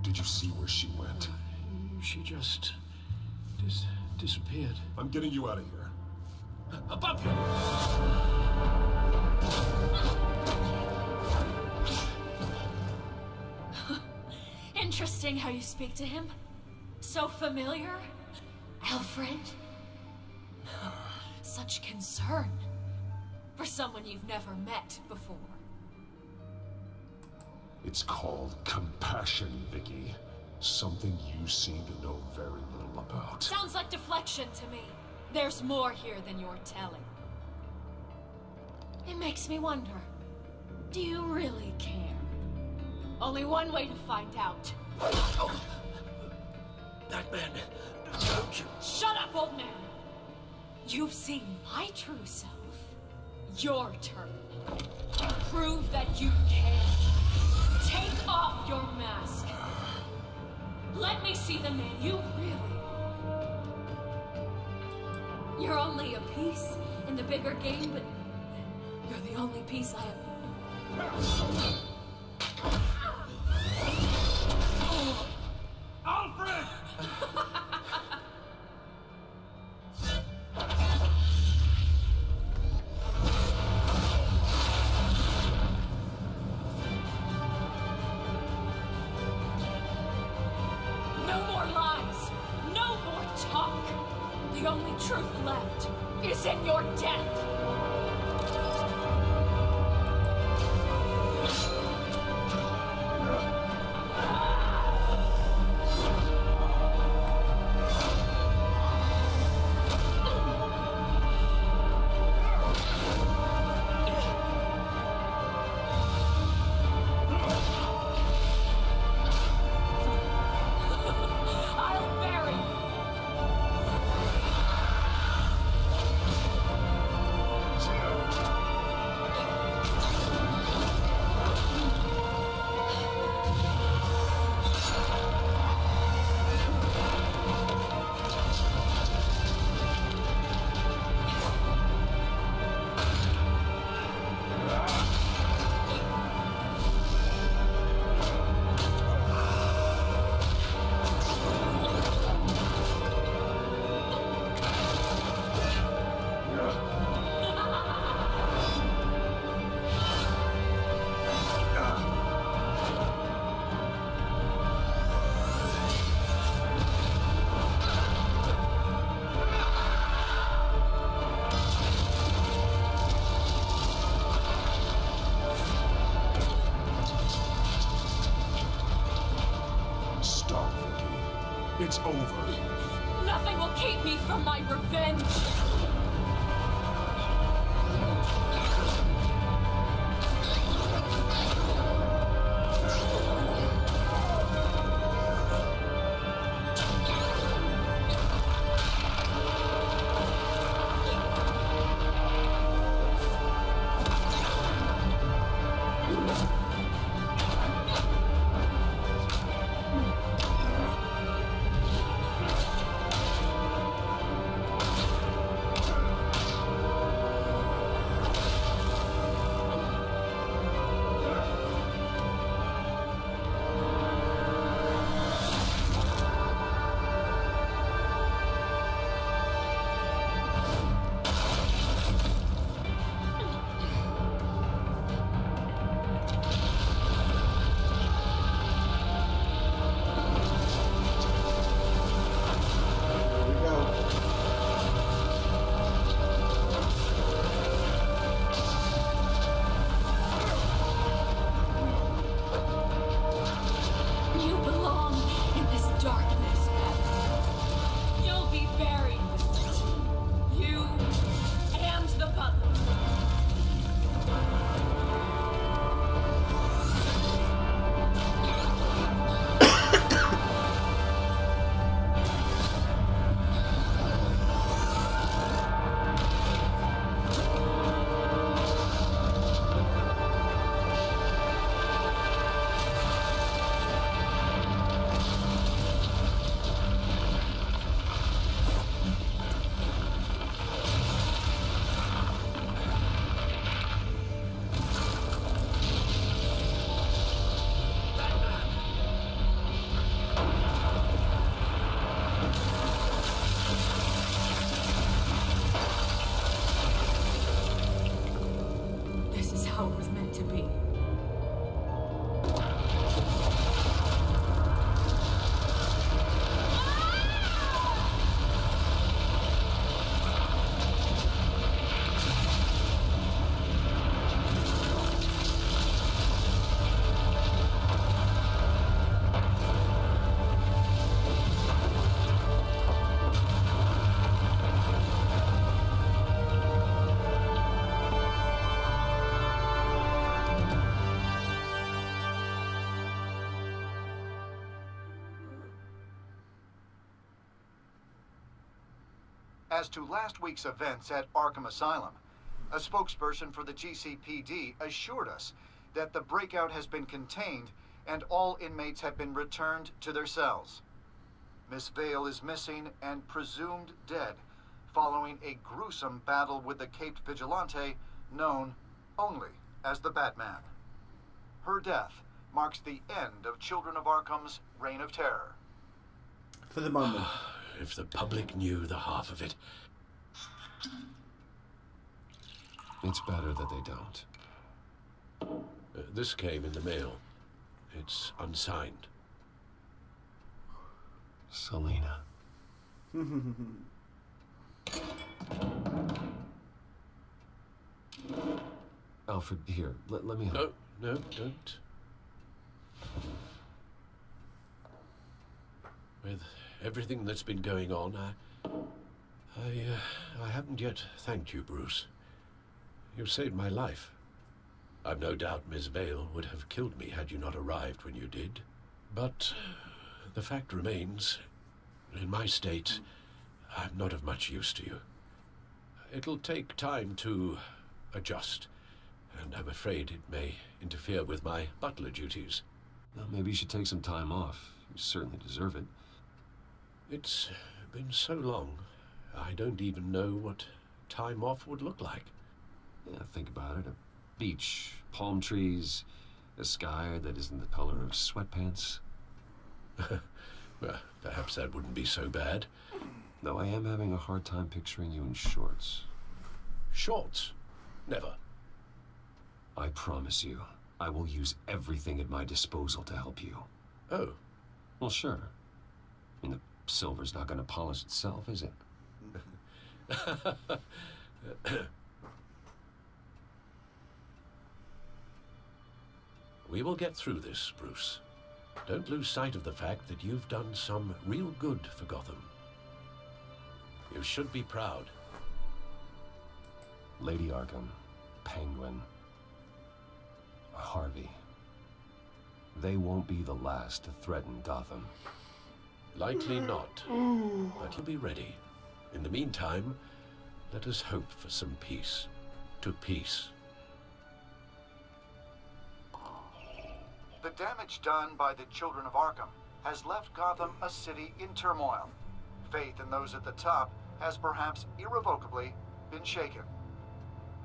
Did you see where she went? She just disappeared. I'm getting you out of here. Above you! Interesting how you speak to him. So familiar. Alfred. Such concern for someone you've never met before. It's called compassion, Vicky. Something you seem to know very little about. Sounds like deflection to me. There's more here than you're telling. It makes me wonder, do you really care? Only one way to find out. Oh. That man, don't you? Shut up, old man! You've seen my true self. Your turn. Prove that you can. Take off your mask. Let me see the man you really are. You're only a piece in the bigger game, but you're the only piece I have. Alfred! No more lies! No more talk! The only truth left is in your death! It's over. Nothing will keep me from my revenge. GCP. As to last week's events at Arkham Asylum, a spokesperson for the GCPD assured us that the breakout has been contained and all inmates have been returned to their cells. Miss Vale is missing and presumed dead following a gruesome battle with the caped vigilante known only as the Batman. Her death marks the end of Children of Arkham's reign of terror. For the moment. If the public knew the half of it. It's better that they don't. This came in the mail. It's unsigned. Selina. Alfred, here, let me help. No, don't. With everything that's been going on, I haven't yet thanked you, Bruce. You've saved my life. I've no doubt Miss Vale would have killed me had you not arrived when you did. But the fact remains, in my state, I'm not of much use to you. It'll take time to adjust, and I'm afraid it may interfere with my butler duties. Well, maybe you should take some time off. You certainly deserve it. It's been so long, I don't even know what time off would look like. Yeah, think about it. A beach, palm trees, a sky that isn't the color of sweatpants. Well, perhaps that wouldn't be so bad. Though I am having a hard time picturing you in shorts. Shorts? Never. I promise you, I will use everything at my disposal to help you. Oh. Well, sure. I mean, the silver's not going to polish itself, is it? We will get through this, Bruce. Don't lose sight of the fact that you've done some real good for Gotham. You should be proud. Lady Arkham, Penguin, Harvey. They won't be the last to threaten Gotham. Likely not, but you'll be ready. In the meantime, let us hope for some peace. To peace. The damage done by the Children of Arkham has left Gotham a city in turmoil. Faith in those at the top has perhaps irrevocably been shaken.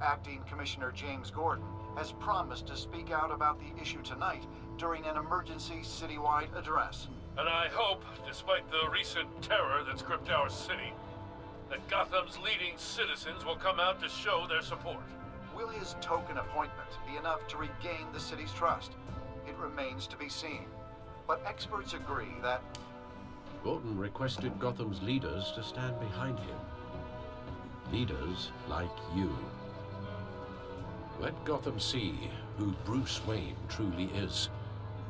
Acting Commissioner James Gordon has promised to speak out about the issue tonight during an emergency citywide address. And I hope, despite the recent terror that's gripped our city, that Gotham's leading citizens will come out to show their support. Will his token appointment be enough to regain the city's trust? It remains to be seen. But experts agree that Gordon requested Gotham's leaders to stand behind him. Leaders like you. Let Gotham see who Bruce Wayne truly is,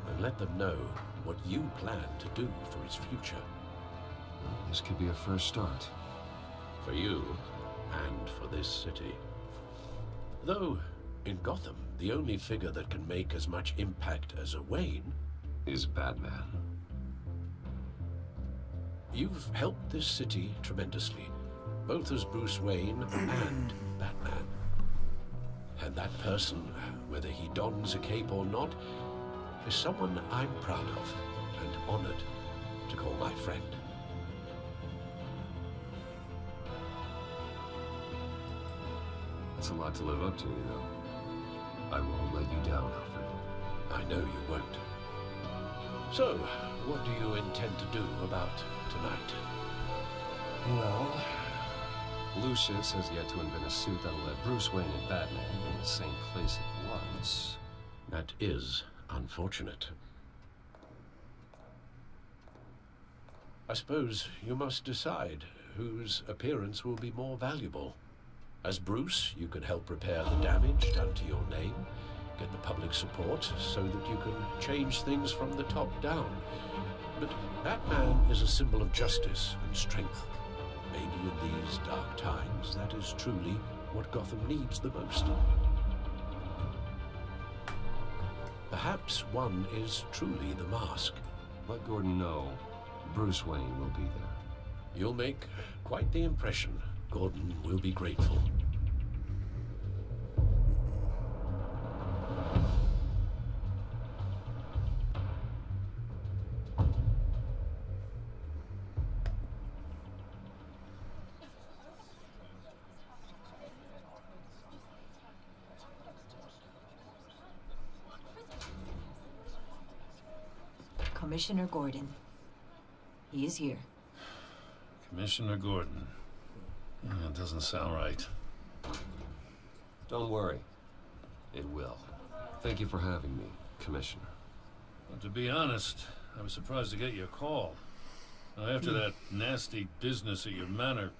and let them know what you plan to do for his future. This could be a first start. For you, and for this city. Though, in Gotham, the only figure that can make as much impact as a Wayne is Batman. You've helped this city tremendously, both as Bruce Wayne and Batman. And that person, whether he dons a cape or not, is someone I'm proud of and honored to call my friend. That's a lot to live up to, you know. I won't let you down, Alfred. I know you won't. So, what do you intend to do about tonight? Well, Lucius has yet to invent a suit that'll let Bruce Wayne and Batman be in the same place at once. That is unfortunate. I suppose you must decide whose appearance will be more valuable. As Bruce, you can help repair the damage done to your name, get the public support so that you can change things from the top down. But Batman is a symbol of justice and strength. Maybe in these dark times, that is truly what Gotham needs the most. Perhaps one is truly the mask. Let Gordon know Bruce Wayne will be there. You'll make quite the impression. Gordon will be grateful. Commissioner Gordon. He is here. Commissioner Gordon. That doesn't sound right. Don't worry. It will. Thank you for having me, Commissioner. Well, to be honest, I was surprised to get your call. Now, after that nasty business at your manor,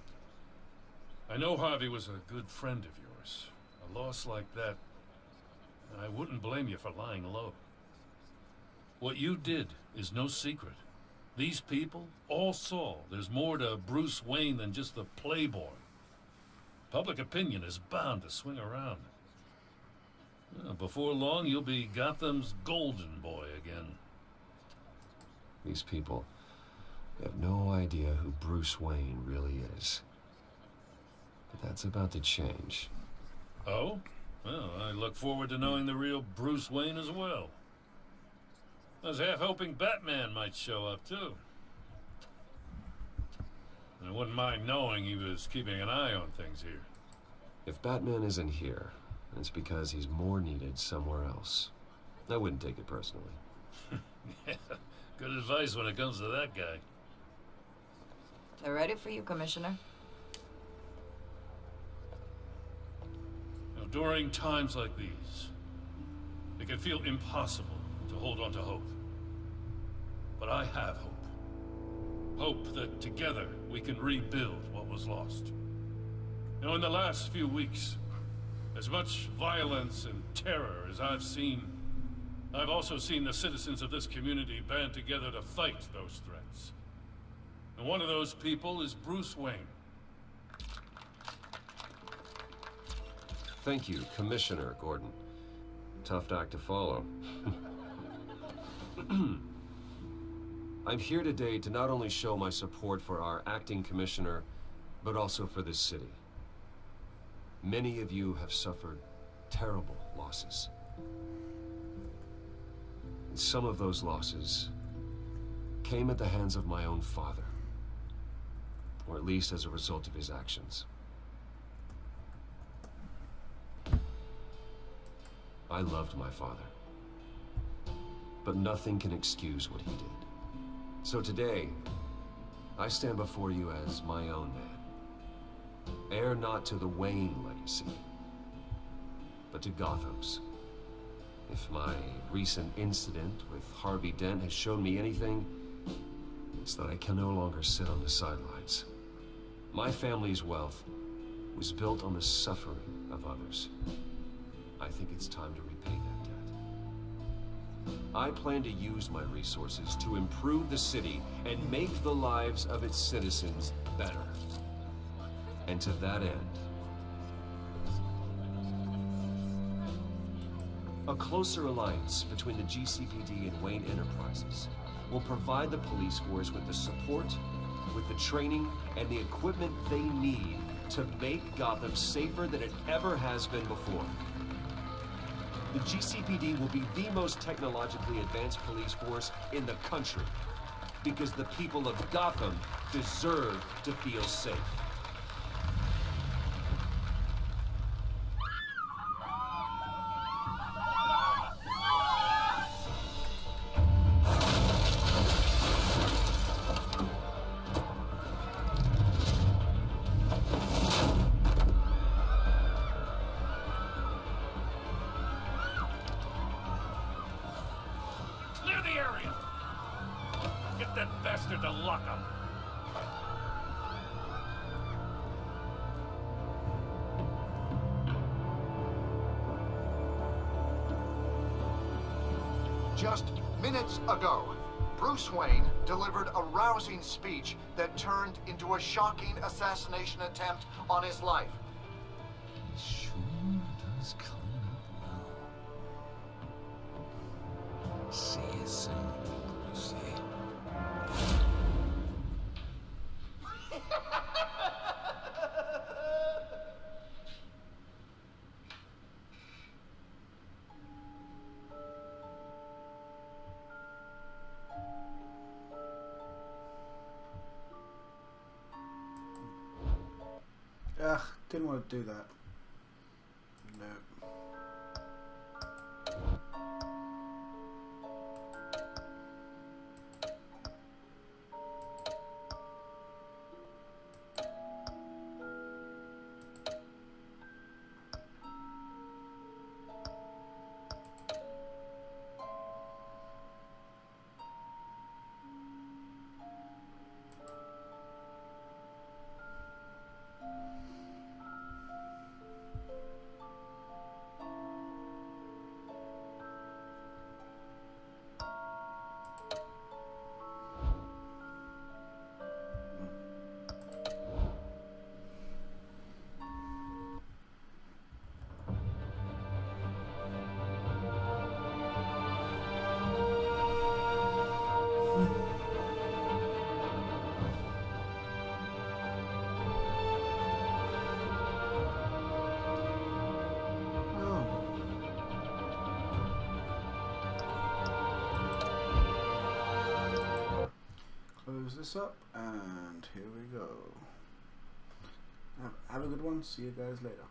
I know Harvey was a good friend of yours. A loss like that, I wouldn't blame you for lying low. What you did is no secret. These people all saw there's more to Bruce Wayne than just the playboy. Public opinion is bound to swing around. Before long, you'll be Gotham's golden boy again. These people have no idea who Bruce Wayne really is. But that's about to change. Oh? Well, I look forward to knowing the real Bruce Wayne as well. I was half hoping Batman might show up, too. I wouldn't mind knowing he was keeping an eye on things here. If Batman isn't here, it's because he's more needed somewhere else. I wouldn't take it personally. Yeah, good advice when it comes to that guy. They're ready for you, Commissioner. You know, during times like these, it can feel impossible to hold on to hope. But I have hope. Hope that together we can rebuild what was lost. Now, in the last few weeks, as much violence and terror as I've seen, I've also seen the citizens of this community band together to fight those threats. And one of those people is Bruce Wayne. Thank you, Commissioner Gordon. Tough act to follow. I'm here today to not only show my support for our acting commissioner, but also for this city. Many of you have suffered terrible losses. And some of those losses came at the hands of my own father, or at least as a result of his actions. I loved my father, but nothing can excuse what he did. So today, I stand before you as my own man. Heir not to the Wayne legacy, but to Gotham's. If my recent incident with Harvey Dent has shown me anything, it's that I can no longer sit on the sidelines. My family's wealth was built on the suffering of others. I think it's time to repay that debt. I plan to use my resources to improve the city and make the lives of its citizens better. And to that end, a closer alliance between the GCPD and Wayne Enterprises will provide the police force with the support, with the training, and the equipment they need to make Gotham safer than it ever has been before. The GCPD will be the most technologically advanced police force in the country, because the people of Gotham deserve to feel safe. Just minutes ago, Bruce Wayne delivered a rousing speech that turned into a shocking assassination attempt on his life. Sure does clean up well. See you soon, Brucey. Ugh, didn't want to do that. No. Close this up, and here we go. Have a good one. See you guys later.